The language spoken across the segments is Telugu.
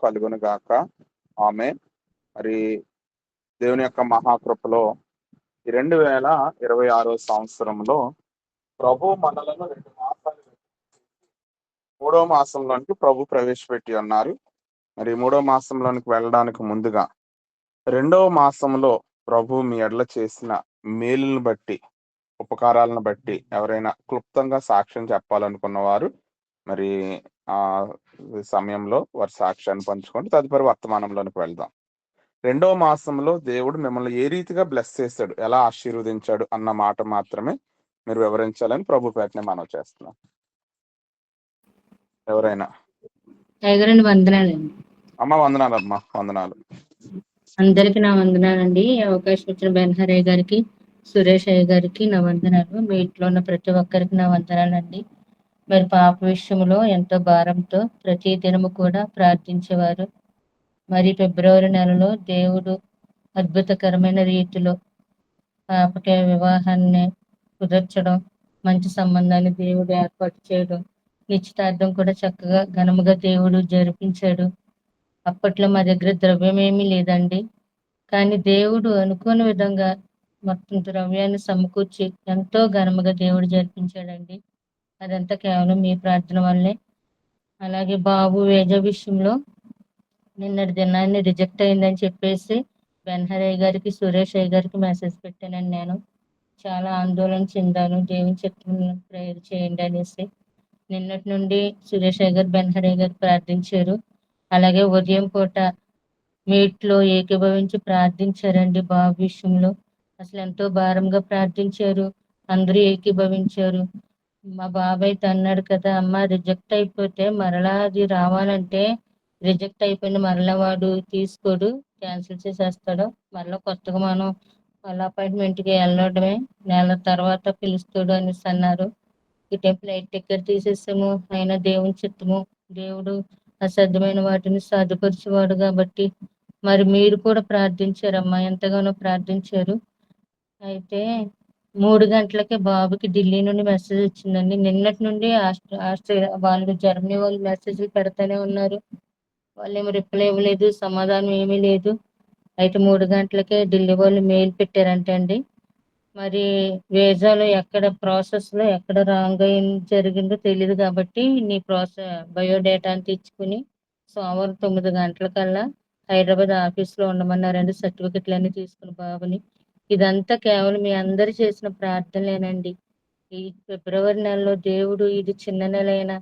కలుగును గాక. ఆమేన్. మరి దేవుని యొక్క మహాకృపలో ఈ 2026 సంవత్సరంలో ప్రభు మనలను 2 మాసాలు, మూడో మాసంలోనికి ప్రభు ప్రవేశపెట్టి ఉన్నారు. మరి మూడో మాసంలోనికి వెళ్ళడానికి ముందుగా రెండవ మాసంలో ప్రభు మీ ఎడల చేసిన మేలులను బట్టి, ఉపకారాలను బట్టి ఎవరైనా క్లుప్తంగా సాక్ష్యం చెప్పాలనుకున్న వారు మరి ఆ సమయంలో వారి సాక్ష్యాన్ని పంచుకొని తదుపరి వర్తమానంలోనికి వెళ్దాం. రెండవ మాసంలో దేవుడు మిమ్మల్ని ఏ రీతిగా బ్లెస్ చేశాడు, ఎలా ఆశీర్వదించాడు అన్న మాట మాత్రమే మీరు వివరించాలని ప్రభు పేటనే మనవి చేస్తున్నాం. ఎవరైనా? అయ్యగారండి వందనాలండి. అమ్మ వందనాలు. అమ్మ వందనాలు. అందరికి నా వందనాలండి. ఈ అవకాశం ఇచ్చిన బెన్హరయ్య గారికి, సురేష్ అయ్య గారికి నా వందనాలు. మీ ఇంట్లో ఉన్న ప్రతి ఒక్కరికి నా వందనాలండి. మరి పాప విషయంలో ఎంతో భారంతో ప్రతి దినము కూడా ప్రార్థించేవారు. మరి ఫిబ్రవరి నెలలో దేవుడు అద్భుతకరమైన రీతిలో పాపకి వివాహాన్ని కుదర్చడం, మంచి సంబంధాన్ని దేవుడు ఏర్పాటు చేయడం, నిశ్చితార్థం కూడా చక్కగా ఘనముగా దేవుడు జరిపించాడు. అప్పట్లో మా దగ్గర ద్రవ్యం ఏమీ లేదండి. కానీ దేవుడు అనుకోని విధంగా మొత్తం ద్రవ్యాన్ని సమకూర్చి ఎంతో ఘనముగా దేవుడు జరిపించాడండి. అదంతా కేవలం మీ ప్రార్థన వల్లే. అలాగే బాబు వేజ విషయంలో నిన్నటి దినాన్ని రిజెక్ట్ అయిందని చెప్పేసి బెన్హరయ్య గారికి, సురేష్ అయ్య గారికి మెసేజ్ పెట్టానండి. నేను చాలా ఆందోళన చెందాను. దేవుని చిత్తంలో ప్రేయర్ చేయండి అనేసి. నిన్నటి నుండి సురేష్ అయ్య గారు, బెన్హరయ్య గారు ప్రార్థించారు. అలాగే ఉదయం పూట మీట్లో ఏకీభవించి ప్రార్థించారండి బాబు విషయంలో. అసలు ఎంతో భారంగా ప్రార్థించారు. అందరూ ఏకీభవించారు. మా బాబాయ్ అన్నాడు కదా, అమ్మ రిజెక్ట్ అయిపోతే మరలా అది రావాలంటే రిజెక్ట్ అయిపోయిన మరలా వాడు తీసుకోడు, క్యాన్సిల్ చేసేస్తాడు. మరలా కొత్తగా మనం వాళ్ళ అపాయింట్మెంట్కి వెళ్ళడమే, నెల తర్వాత పిలుస్తాడు అనేసి అన్నారు. ఇటే ఫ్లైట్ టికెట్ తీసేసాము. అయినా దేవుని చిత్తము, దేవుడు అసాధ్యమైన వాటిని సాధ్యపరిచేవాడు కాబట్టి మరి మీరు కూడా ప్రార్థించారమ్మా, ఎంతగానో ప్రార్థించారు. అయితే 3 గంటలకే బాబుకి ఢిల్లీ నుండి మెసేజ్ వచ్చిందండి. నిన్నటి నుండి ఆస్ట్రేలియా వాళ్ళు, జర్మనీ వాళ్ళు మెసేజ్లు పెడతానే ఉన్నారు. వాళ్ళేమో రిప్లై ఇవ్వలేదు, సమాధానం ఏమీ లేదు. అయితే 3 గంటలకే ఢిల్లీ వాళ్ళు మెయిల్ పెట్టారంటే అండి. మరి వీసాలో ఎక్కడ ప్రాసెస్లో ఎక్కడ రాంగ్ జరిగిందో తెలియదు కాబట్టి నీ బయోడేటా అంతా ఇచ్చుకుని సోమవారం 9 గంటలకల్లా హైదరాబాద్ ఆఫీస్లో ఉండమన్నారండి. సర్టిఫికెట్లన్నీ తీసుకుని బాబుని. ఇదంతా కేవలం మీ అందరు చేసిన ప్రార్థనలేనండి. ఈ ఫిబ్రవరి నెలలో దేవుడు, ఇది చిన్న నెల అయినా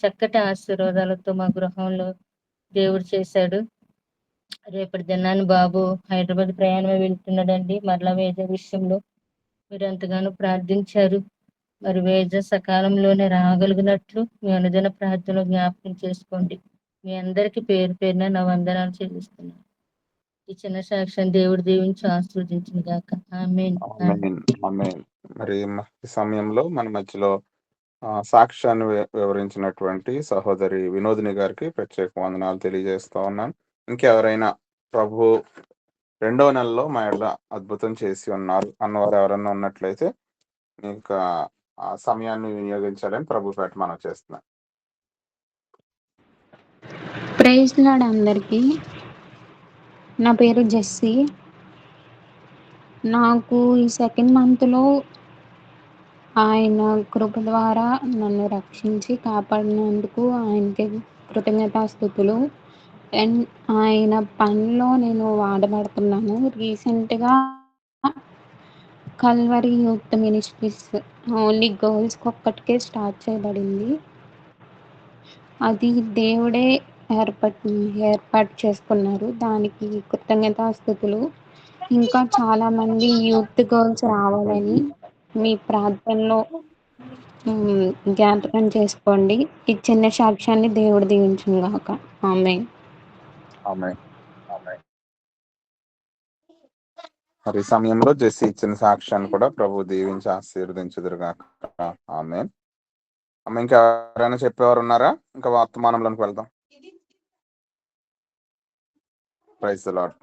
చక్కటి ఆశీర్వాదాలతో మా గృహంలో దేవుడు చేశాడు. రేపటి దినాన్ని బాబు హైదరాబాద్ ప్రయాణమే వెళ్తున్నాడండి. మరలా వేజ విషయంలో మీరు ఎంతగానో ప్రార్థించారు. మరి వేజ సకాలంలోనే రాగలిగినట్లు మీ అనుదిన ప్రార్థనలో జ్ఞాపకం చేసుకోండి. మీ అందరికీ పేరు పేరున నా వందనాలు చెల్లిస్తున్నాను. ఈ చిన్న సాక్ష్యం దేవుడు దీవించి ఆశీర్వదించును గాక. ఆమేన్. ఆమేన్. ఆమేన్. మరి ఈ సమయంలో మన మధ్యలో సాక్ష్యాన్ని వివరించినటువంటి సహోదరి వినోదిని గారికి ప్రత్యేక వందనాలు తెలియజేస్తా ఉన్నాను. ఇంకెవరైనా ప్రభు రెండవ నెలలో మా ఎడల అద్భుతం చేసి ఉన్నారు అన్నవారు ఎవరన్నా ఉన్నట్లయితే ఇంకా ఆ సమయాన్ని వినియోగించాలని ప్రభు పేట మనం చేస్తున్నాం. ప్రైజ్ లార్డ్ అందరికీ. నా పేరు జెస్సీ. నాకు ఈ సెకండ్ మంత్లో ఆయన కృప ద్వారా నన్ను రక్షించి కాపాడినందుకు ఆయనకి కృతజ్ఞతాస్తుతులు. అండ్ ఆయన పనిలో నేను వాడబడుతున్నాను. రీసెంట్గా కల్వరీ యూత్ మినిస్ట్రీస్ ఓన్లీ గర్ల్స్కి ఒక్కటికే స్టార్ట్ చేయబడింది. అది దేవుడే ఏర్పాటు చేసుకున్నారు. దానికి కృతజ్ఞతాస్తుతులు. ఇంకా చాలామంది యూత్ గర్ల్స్ రావాలని మీ ప్రార్థనలో జ్ఞాపకం చేసుకోండి. ఈ చిన్న సాక్ష్యాన్ని దేవుడు దీవించును గాక. ఆమేన్. ఆమేన్. మరి ఈ సమయంలో జెస్సీ ఇచ్చిన సాక్ష్యాన్ని కూడా ప్రభు దీవించి ఆశీర్వదించుదురుగాక. ఆమేన్. అమ్మ ఇంకా ఎవరైనా చెప్పేవారు ఉన్నారా? ఇంకా వర్తమానంలోకి వెళ్దాం. Praise the lord.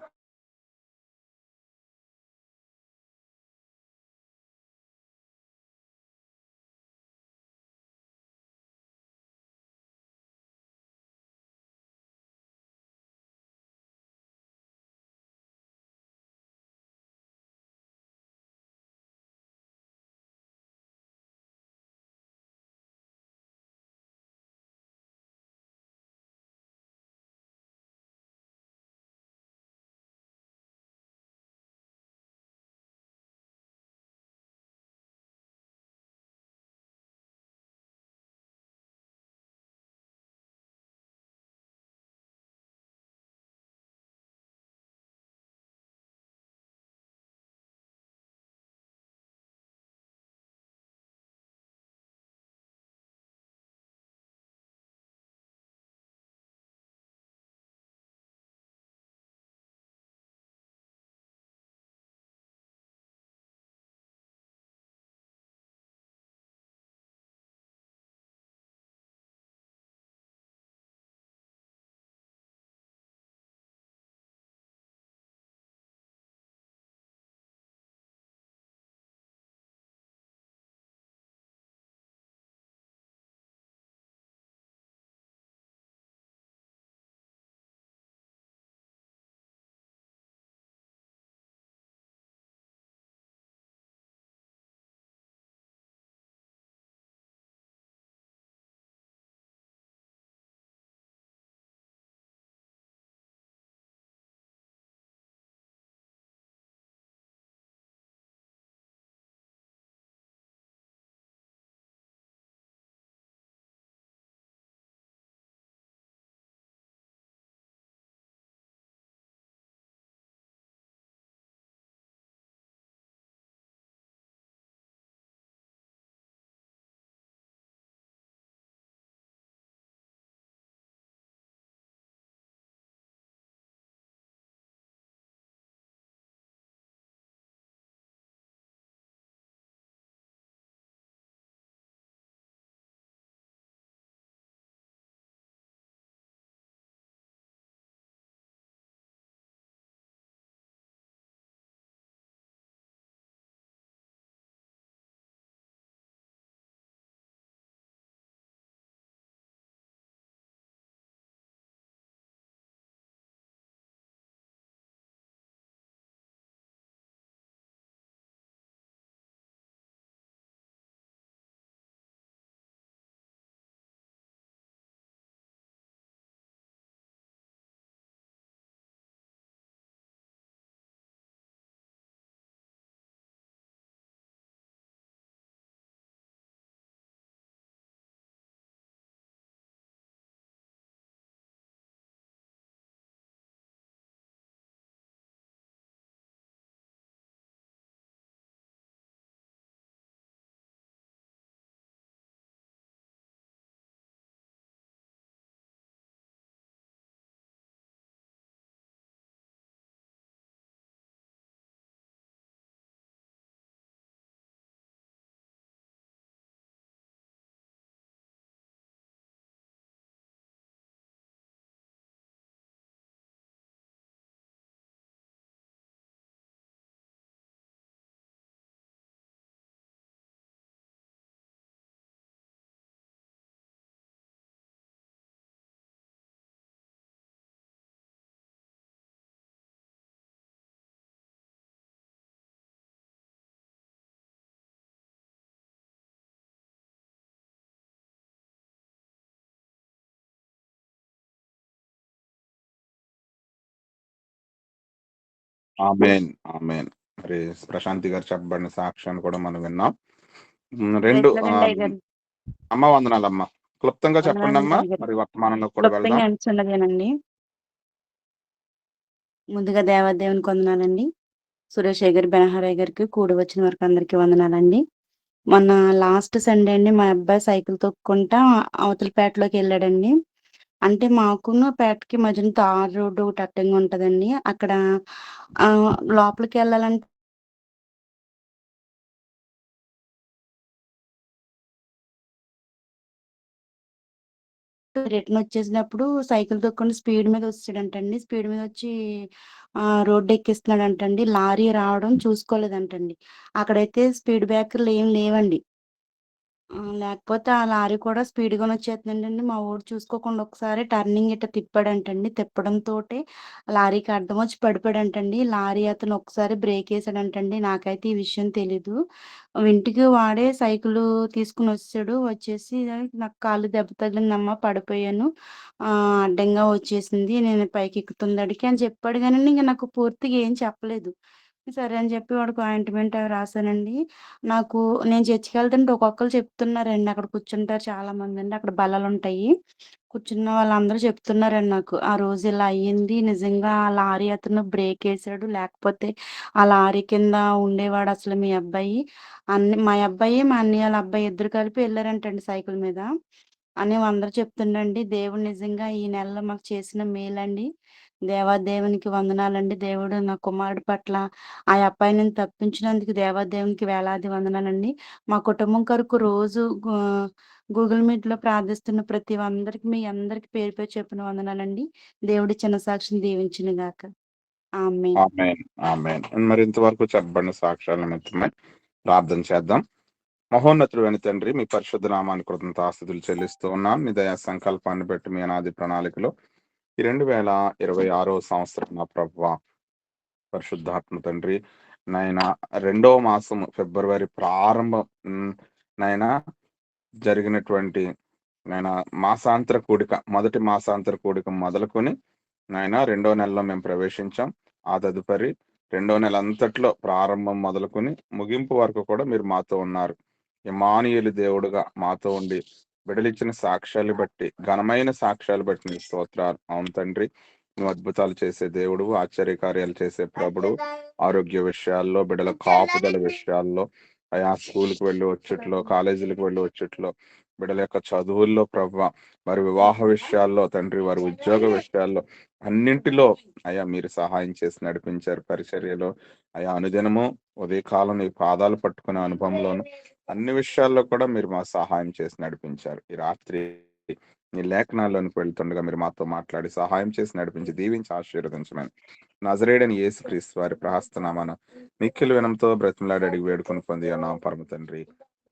Amen amen. మరి ప్రశాంతి గారు చెప్పబడిన సాక్ష్యాన్ని కూడా మనం విన్నాం. రెండు అమ్మ వందనాలమ్మ. క్లుప్తంగా చెప్పండి అమ్మా. మరి వర్తమానంలో కూడా వెళ్దాం. చిన్నదేనండి. ముందుగా దేవాదేవునికి వందనాలండి. సురేష్ గారి, బెనహరయ్య గారికి, కూడి వచ్చిన వారికి అందరికీ వందనాలండి. మొన్న లాస్ట్ సండే అండి మా అబ్బాయి సైకిల్ తొక్కుంటా అవతల పేటలోకి వెళ్ళాడండి. అంటే మాకును పేటకి మధ్యన తారు రోడ్డు ఒకటి అడ్డంగా ఉంటదండి. అక్కడ లోపలికి వెళ్ళాలంటే రిటర్న్ వచ్చేసినప్పుడు సైకిల్ తొక్కుంటూ స్పీడ్ మీద వచ్చాడంటండి. స్పీడ్ మీద వచ్చి రోడ్డు ఎక్కిస్తున్నాడంటండి. లారీ రావడం చూసుకోలేదంటండి. అక్కడైతే స్పీడ్ బ్రేకర్లు ఏం లేవండి. లేకపోతే ఆ లారీ కూడా స్పీడ్‌గానే వచ్చేస్తుందండి. మా వోడు చూసుకోకుండా ఒకసారి టర్నింగ్ ఇట్ట తిప్పాడంటండి. తిప్పడంతోటే లారీకి అడ్డమొచ్చి పడిపోయాడంటండి. లారీ అతను ఒకసారి బ్రేకేసాడంటండి. నాకైతే ఈ విషయం తెలీదు. ఇంటికి వాడే సైకిలు తీసుకొనొచ్చేసాడు. వచ్చేసి నాకు కాళ్ళు దెబ్బ తగిలిందమ్మా పడిపోయాను. అడ్డంగా వచ్చేసింది. నేను పైకెక్కుతుందడికి అని చెప్పాడు గానండి, ఇంక నాకు పూర్తిగా ఏం చెప్పలేదు. సరే అని చెప్పి వాడికి ఆయింట్‌మెంట్ అవి రాసానండి. నాకు నేను చర్చికెళ్తుంటే ఒక్కొక్కళ్ళు చెప్తున్నారండి. అక్కడ కూర్చుంటారు చాలామందండి. అక్కడ బల్లలుంటాయి. కూర్చున్న వాళ్ళందరూ చెప్తున్నారండి నాకు. ఆ రోజు ఇలా అయ్యింది. నిజంగా ఆ లారీ అతను బ్రేకేసాడు. లేకపోతే ఆ లారీ కింద ఉండేవాడు అసలు మీ అబ్బాయి. మా అబ్బాయి, మా అన్నయ్య వాళ్ళ అబ్బాయి ఇద్దరు కలిపి ఎళ్లారంటండి సైకిల్ మీద. అని అందరూ చెప్తుండండి. దేవుడు నిజంగా ఈ నెలలో మాకు చేసిన మేలండి. దేవాదేవునికి వందనాలండి. దేవుడు నా కుమారుడి పట్ల ఆ అబ్బాయిని తప్పించినందుకు దేవాదేవునికి వేలాది వందనాలండి. మా కుటుంబం కొరకు రోజు గూగుల్ మీట్‌లో ప్రార్థిస్తున్న ప్రతి అందరికి మీ అందరికి పేరు పేరు చెప్పున వందనాలండి. దేవుడి చిన్న సాక్షిని దీవించును గాక. ఆమేన్. ఆమెన్ ఆమెన్. మరి ఇంతవరకు చెప్పబడిన సాక్ష్యాల నిమిత్తమై ప్రార్థన చేద్దాం. మహోన్నతుడైన తండ్రి, మీ పరిశుద్ధ నామానికి కృతజ్ఞతాస్తుతులు చెల్లిస్తూ ఉన్నాం. మీ దయా సంకల్పాన్ని బట్టి మీ అనాది ప్రణాళికలో ఈ 2026 సంవత్సరం నా ప్రభువా, పరిశుద్ధాత్మ తండ్రి నాయన, 2వ మాసం ఫిబ్రవరి ప్రారంభం నాయన జరిగినటువంటి నాయన మాసాంతర కూడిక, మొదటి మాసాంతర కూడిక మొదలుకొని నాయన 2వ నెలలో మేము ప్రవేశించాం. ఆ తదుపరి 2వ నెల అంతట్లో ప్రారంభం మొదలుకొని ముగింపు వరకు కూడా మీరు మాతో ఉన్నారు. ఇమ్మానుయేలు దేవుడుగా మాతో ఉండి బిడలిచ్చిన సాక్ష్యాలు బట్టి, ఘనమైన సాక్ష్యాలు బట్టి నీ స్తోత్రాలు. అవును తండ్రి, నువ్వు అద్భుతాలు చేసే దేవుడు, ఆశ్చర్యకార్యాలు చేసే ప్రభుడు. ఆరోగ్య విషయాల్లో, బిడ్డల కాపుదల విషయాల్లో, ఆయా స్కూల్కి వెళ్ళి వచ్చేట్లో, కాలేజీలకు వెళ్ళి వచ్చేట్లో, బిడ్డల యొక్క చదువుల్లో ప్రభావ, వారి వివాహ విషయాల్లో తండ్రి, వారి ఉద్యోగ విషయాల్లో అన్నింటిలో అయ్యా మీరు సహాయం చేసి నడిపించారు. పరిచర్యలో అయ్యా అనుదినము ఉదయకాలం నీ పాదాలు పట్టుకునే అనుభవంలోను అన్ని విషయాల్లో కూడా మీరు మా సహాయం చేసి నడిపించారు. ఈ రాత్రి నీ లేఖనాల్లోనికి వెళ్తుండగా మీరు మాతో మాట్లాడి సహాయం చేసి నడిపించి దీవించి ఆశీర్వదించమని నజరేయుడైన యేసుక్రీస్తు వారి ప్రహస్తనామాన మిక్కిలి వినంతో బ్రతిమలాడి అడిగి వేడుకొని పొంది అన్నాం పరమ తండ్రి.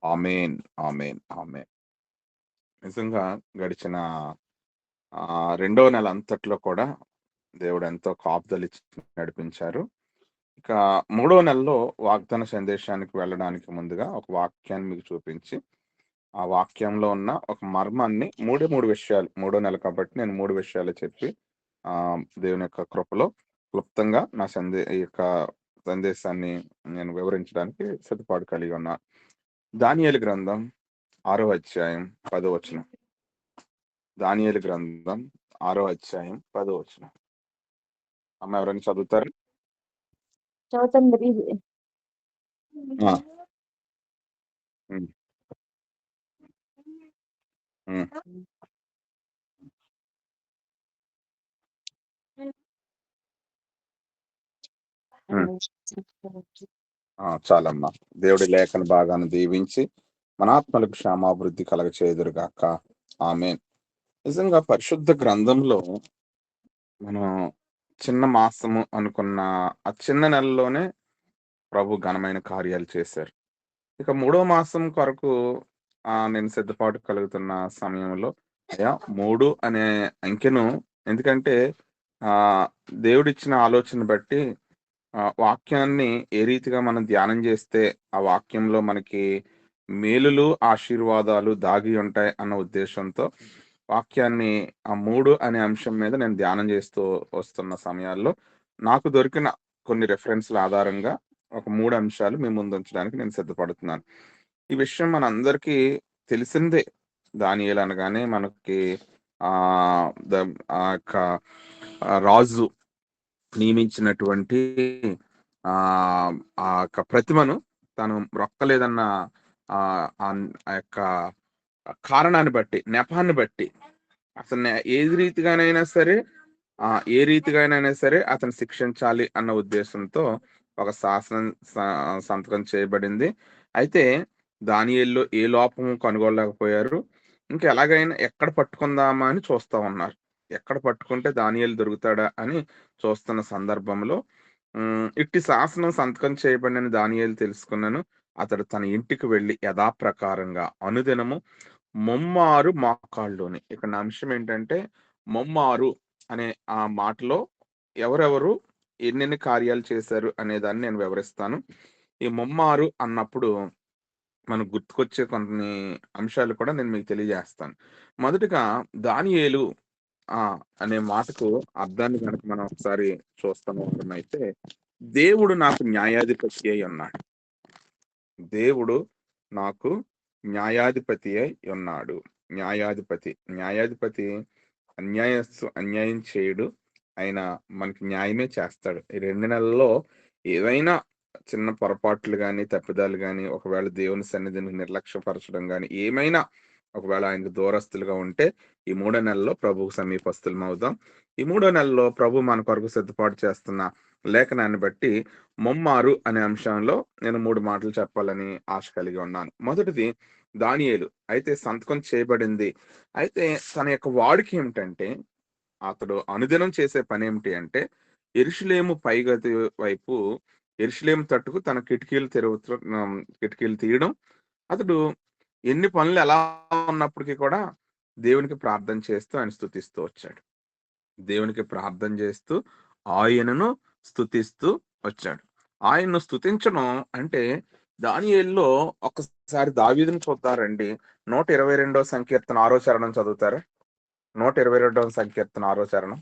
ఆమేన్ ఆమేన్ ఆమేన్. నిజంగా గడిచిన 2వ నెల అంతట్లో కూడా దేవుడు ఎంతో కాపుదలు ఇచ్చి నడిపించారు. ఇక 3వ నెలలో వాగ్దాన సందేశానికి వెళ్ళడానికి ముందుగా ఒక వాక్యాన్ని మీకు చూపించి, ఆ వాక్యంలో ఉన్న ఒక మర్మాన్ని మూడు విషయాలు, 3వ నెల కాబట్టి నేను 3 విషయాలు చెప్పి దేవుని యొక్క కృపలో క్లుప్తంగా నా ఈ యొక్క సందేశాన్ని నేను వివరించడానికి సిద్ధపాటు కలిగి ఉన్నాను. దానియేలు గ్రంథం 6వ అధ్యాయం 10వ వచనం. దానియేలు గ్రంథం 6వ అధ్యాయం 10వ వచనం. అమ్మ ఎవరైనా చదువుతారు? చదువుతాను. చాలమ్మా. దేవుడి లేఖన భాగాన్ని దీవించి మన ఆత్మలకు క్షేమాభివృద్ధి కలగ చేదురుగాక. ఆమేన్. నిజంగా పరిశుద్ధ గ్రంథంలో మనం చిన్న మాసము అనుకున్న ఆ చిన్న నెలలోనే ప్రభు ఘనమైన కార్యాలు చేశారు. ఇక 3వ మాసం కొరకు నేను సిద్ధపాటు కలుగుతున్న సమయంలో 3 అనే అంకెను, ఎందుకంటే దేవుడిచ్చిన ఆలోచన బట్టి వాక్యాన్ని ఏ రీతిగా మనం ధ్యానం చేస్తే ఆ వాక్యంలో మనకి మేలులు, ఆశీర్వాదాలు దాగి ఉంటాయి అన్న ఉద్దేశంతో వాక్యాన్ని ఆ 3 అనే అంశం మీద నేను ధ్యానం చేస్తూ వస్తున్న సమయాల్లో నాకు దొరికిన కొన్ని రెఫరెన్స్ల ఆధారంగా ఒక 3 అంశాలు మీ ముందు ఉంచడానికి నేను సిద్ధపడుతున్నాను. ఈ విషయం మనందరికీ తెలిసిందే. దానియేలు అనగానే మనకి ద యొక్క రాజు నియమించినటువంటి ఆ యొక్క ప్రతిమను తను రొక్కలేదన్న ఆ యొక్క కారణాన్ని బట్టి, నెపాన్ని బట్టి అసలు ఏ రీతిగానైనా సరే అతను శిక్షించాలి అన్న ఉద్దేశంతో ఒక శాసనం సంతకం చేయబడింది. అయితే దానియేలులో ఏ లోపము కనుగొనలేకపోయారు. ఇంకా ఎలాగైనా ఎక్కడ పట్టుకుందామా అని చూస్తా ఉన్నారు. ఎక్కడ పట్టుకుంటే దానియేలు దొరుకుతాడా అని చూస్తున్న సందర్భంలో ఇట్టి శాసనం సంతకం చేయబడిన దానియేలు తెలుసుకున్నాను. అతడు తన ఇంటికి వెళ్ళి యథాప్రకారంగా అనుదినము మొమ్మారు మోకాళ్ళుని. ఇక్కడ నా అంశం ఏంటంటే మొమ్మారు అనే ఆ మాటలో ఎవరెవరు ఎన్నెన్ని కార్యాలు చేశారు అనే దాన్ని నేను వివరిస్తాను. ఈ మొమ్మారు అన్నప్పుడు మనకు గుర్తుకొచ్చే కొన్ని అంశాలు కూడా నేను మీకు తెలియజేస్తాను. మొదటిగా దానియేలు అనే మాటకు అర్థాన్ని కనుక మనం ఒకసారి చూస్తాము అయితే, దేవుడు నాకు న్యాయాధిపతి అయి ఉన్నాడు. దేవుడు నాకు న్యాయాధిపతి అయి ఉన్నాడు. న్యాయాధిపతి అన్యాయం చేయడు. ఆయన మనకి న్యాయమే చేస్తాడు. ఈ 2 నెలల్లో ఏవైనా చిన్న పొరపాట్లు కానీ, తప్పిదాలు కానీ, ఒకవేళ దేవుని సన్నిధిని నిర్లక్ష్యపరచడం కానీ, ఏమైనా ఒకవేళ ఆయనకు దూరస్తులుగా ఉంటే ఈ 3 నెలల్లో ప్రభువు సమీపస్తులం అవుదాం. ఈ 3 నెలల్లో ప్రభు మన కొరకు సిద్ధపాటు చేస్తున్న లేఖనాన్ని బట్టి మొమ్మారు అనే అంశంలో నేను 3 మాటలు చెప్పాలని ఆశ కలిగి ఉన్నాను. మొదటిది దానియేలు అయితే సంతకం చేయబడింది. అయితే తన యొక్క వాడికి ఏమిటంటే, అతడు అనుదినం చేసే పని ఏమిటి అంటే, యెరూషలేము పైగతి వైపు యెరూషలేము తట్టుకు తన కిటికీలు తీయడం. అతడు ఎన్ని పనులు ఎలా ఉన్నప్పటికీ కూడా దేవునికి ప్రార్థన చేస్తూ ఆయన స్తుతిస్తూ వచ్చాడు. దేవునికి ప్రార్థన చేస్తూ ఆయనను స్తుతిస్తూ వచ్చాడు. ఆయన్ను స్తుతించడం అంటే దానియేలులో ఒక్కసారి దావీదుని చూద్దారండి. 122వ సంకీర్తన 6వ చరణం చదువుతారా? 122వ సంకీర్తన 6వ చరణం.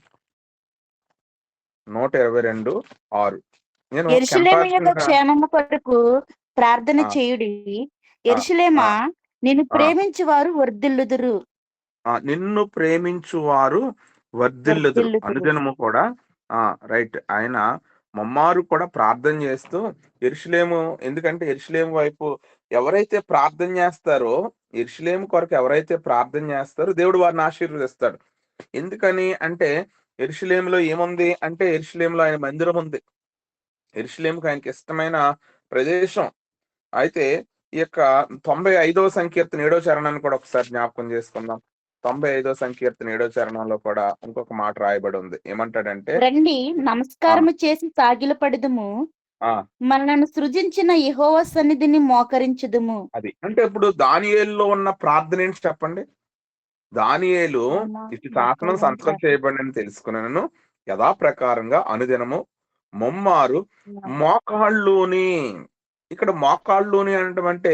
122:6. నేను యెరూషలేము యొక్క క్షేమము కొరకు ప్రార్థన చేయుడి. యెరూషలేమా, నిన్ను ప్రేమించు వారు వర్ధిల్లుదురు. నిన్ను ప్రేమించు వారు వర్ధిల్లుదురు. అనుదినము కూడా రైట్. ఆయన మొమ్మారు కూడా ప్రార్థన చేస్తూ యెరూషలేము, ఎందుకంటే యెరూషలేము వైపు ఎవరైతే ప్రార్థన చేస్తారో, యెరూషలేము కొరకు ఎవరైతే ప్రార్థన చేస్తారో దేవుడు వారిని ఆశీర్వదిస్తాడు. ఎందుకని అంటే యెరూషలేములో ఏముంది అంటే, యెరూషలేములో ఆయన మందిరం ఉంది. యెరూషలేముకు ఆయనకి ఇష్టమైన ప్రదేశం. అయితే ఈ యొక్క 95వ సంకీర్తన 7వ చరణాన్ని కూడా ఒకసారి జ్ఞాపకం చేసుకుందాం. 95వ సంకీర్తన 7వ చరణంలో కూడా ఇంకొక మాట రాయబడి ఉంది. ఏమంటాడంటే, రండి నమస్కారము చేసి సాగిలపడుదుము, మనల్ని సృజించిన యెహోవా సన్నిధిని మోకరించుదుము. అది అంటే ఇప్పుడు దానియేలులో ఉన్న ప్రార్థన ఏంటి చెప్పండి? దానియేలు ఇటు శాసనం సంతకం చేయబడినని తెలుసుకున్నాను. యథాప్రకారంగా అనుదినము మొమ్మారు మోకాళ్ళుని. ఇక్కడ మోకాళ్ళుని అనడం అంటే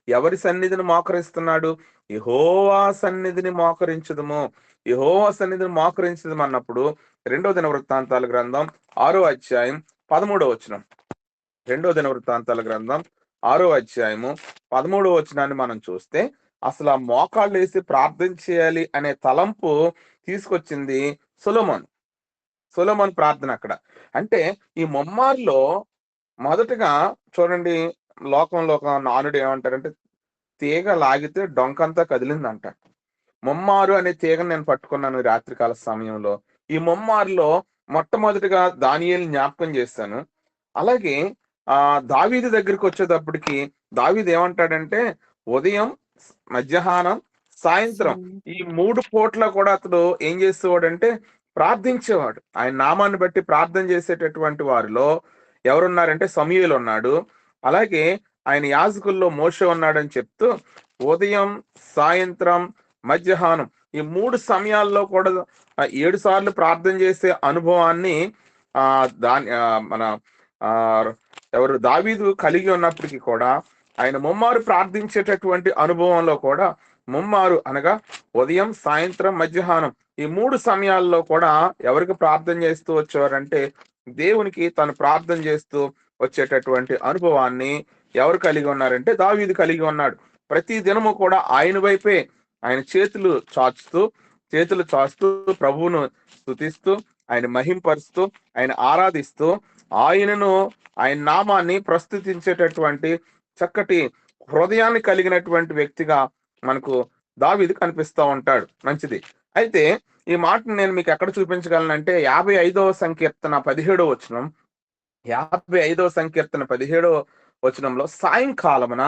ఎవరి సన్నిధిని మోకరిస్తున్నాడు? యెహోవా సన్నిధిని మోకరించుదుము. యెహోవా సన్నిధిని మోకరించుదుము అన్నప్పుడు 2వ దినవృత్తాంతాల గ్రంథం 6వ అధ్యాయం 13వ వచనం. 2వ దినవృత్తాంతాల గ్రంథం 6వ అధ్యాయము 13వ వచనాన్ని మనం చూస్తే, అసలు ఆ మోకాళ్ళు వేసి ప్రార్థన చేయాలి అనే తలంపు తీసుకొచ్చింది సొలొమోన్ ప్రార్థన అక్కడ. అంటే ఈ మొమ్మారులో మొదటగా చూడండి, లోకంలో ఒక నానుడు ఏమంటారంటే, తీగ లాగితే డొంకంతా కదిలిందంట. మొమ్మారు అనే తీగను నేను పట్టుకున్నాను రాత్రికాల సమయంలో. ఈ మొమ్మారులో మొట్టమొదటిగా దానియేలు జ్ఞాపకం చేశాను. అలాగే దావీదు దగ్గరికి వచ్చేటప్పటికి దావీదు ఏమంటాడంటే, ఉదయం, మధ్యాహ్నం, సాయంత్రం ఈ 3 పూట్ల కూడా అతడు ఏం చేసేవాడంటే ప్రార్థించేవాడు. ఆయన నామాన్ని బట్టి ప్రార్థన చేసేటటువంటి వారిలో ఎవరున్నారంటే సమూయేలు ఉన్నాడు. అలాగే ఆయన యాజకుల్లో మోషే ఉన్నాడని చెప్తూ ఉదయం, సాయంత్రం, మధ్యాహ్నం ఈ 3 సమయాల్లో కూడా 7 సార్లు ప్రార్థన చేసే అనుభవాన్ని మన ఎవరు దావీదు కలిగి ఉన్నప్పటికీ కూడా ఆయన ముమ్మారు ప్రార్థించేటటువంటి అనుభవంలో కూడా ముమ్మారు అనగా ఉదయం, సాయంత్రం, మధ్యాహ్నం ఈ 3 సమయాల్లో కూడా ఎవరికి ప్రార్థన చేస్తూ వచ్చేవారంటే దేవునికి తను ప్రార్థన చేస్తూ వచ్చేటటువంటి అనుభవాన్ని ఎవరు కలిగి ఉన్నారంటే దావీదు కలిగి ఉన్నాడు. ప్రతి దినము కూడా ఆయన వైపే ఆయన చేతులు చాస్తూ ప్రభువును స్తుతిస్తూ ఆయన మహింపరుస్తూ ఆయన ఆరాధిస్తూ ఆయన నామాన్ని ప్రస్తుతించేటటువంటి చక్కటి హృదయాన్ని కలిగినటువంటి వ్యక్తిగా మనకు దావీదు కనిపిస్తూ ఉంటాడు. మంచిది. అయితే ఈ మాటను నేను మీకు ఎక్కడ చూపించగలనంటే 55వ సంకీర్తన 17వ వచనం. 55వ సంకీర్తన 17వ వచనంలో సాయంకాలమున,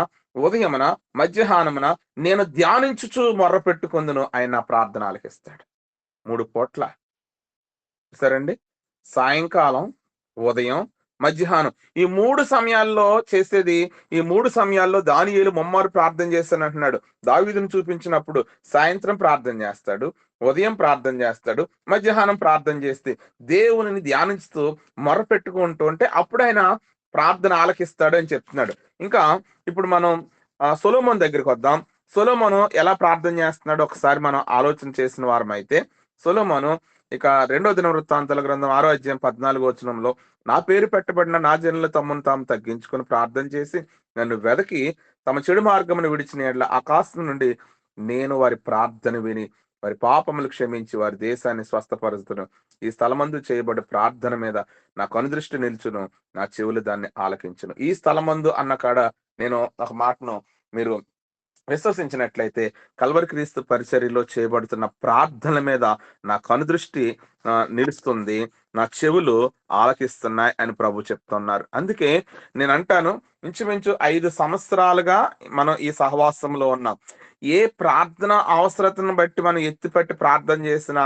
ఉదయమున, మధ్యాహ్నమున నేను ధ్యానించుచు మొర్ర పెట్టుకుందును, ఆయన నా ప్రార్థన ఆలకిస్తాడు. 3 పూట్ల సరండి. సాయంకాలం, ఉదయం, మధ్యాహ్నం ఈ 3 సమయాల్లో చేసేది. ఈ 3 సమయాల్లో దానియేలు ముమ్మారు ప్రార్థన చేస్తాను అంటున్నాడు. దావీదును చూపించినప్పుడు సాయంత్రం ప్రార్థన చేస్తాడు, ఉదయం ప్రార్థన చేస్తాడు, మధ్యాహ్నం ప్రార్థన చేస్తే దేవుని ధ్యానిస్తూ మొర్ర పెట్టుకుంటూ ఉంటే అప్పుడు ఆయన ప్రార్థన ఆలకిస్తాడు అని చెప్తున్నాడు. ఇంకా ఇప్పుడు మనం సొలొమోను దగ్గరికి వద్దాం. సొలొమోను ఎలా ప్రార్థన చేస్తున్నాడో ఒకసారి మనం ఆలోచన చేసిన వారం అయితే, సొలొమోను ఇక 2వ దినవృత్తాంతాల గ్రంథం 6వ అధ్యాయం 14వ వచనంలో నా పేరు పెట్టబడిన నా జనులు తమను తాము తగ్గించుకొని ప్రార్థన చేసి నన్ను వెదకి తమ చెడు మార్గమును విడిచిన యెడల ఆకాశం నుండి నేను వారి ప్రార్థన విని వారి పాపములు క్షమించి వారి దేశాన్ని స్వస్థపరుచును. ఈ స్థలమందు చేయబడే ప్రార్థన మీద నా కనుదృష్టి నిల్చును, నా చెవులు దాన్ని ఆలకించును. ఈ స్థలమందు అన్న కాడ నేను ఒక మాటను మీరు విశ్వసించినట్లయితే కల్వరి క్రీస్తు పరిచర్యలో చేయబడుతున్న ప్రార్థనల మీద నా కనుదృష్టి నిలుస్తుంది, నా చెవులు ఆలకిస్తున్నాయి అని ప్రభు చెప్తున్నారు. అందుకే నేను అంటాను, ఇంచుమించు 5 సంవత్సరాలుగా మనం ఈ సహవాసంలో ఉన్నాం. ఏ ప్రార్థన అవసరతను బట్టి మనం ఎత్తిపట్టి ప్రార్థన చేసినా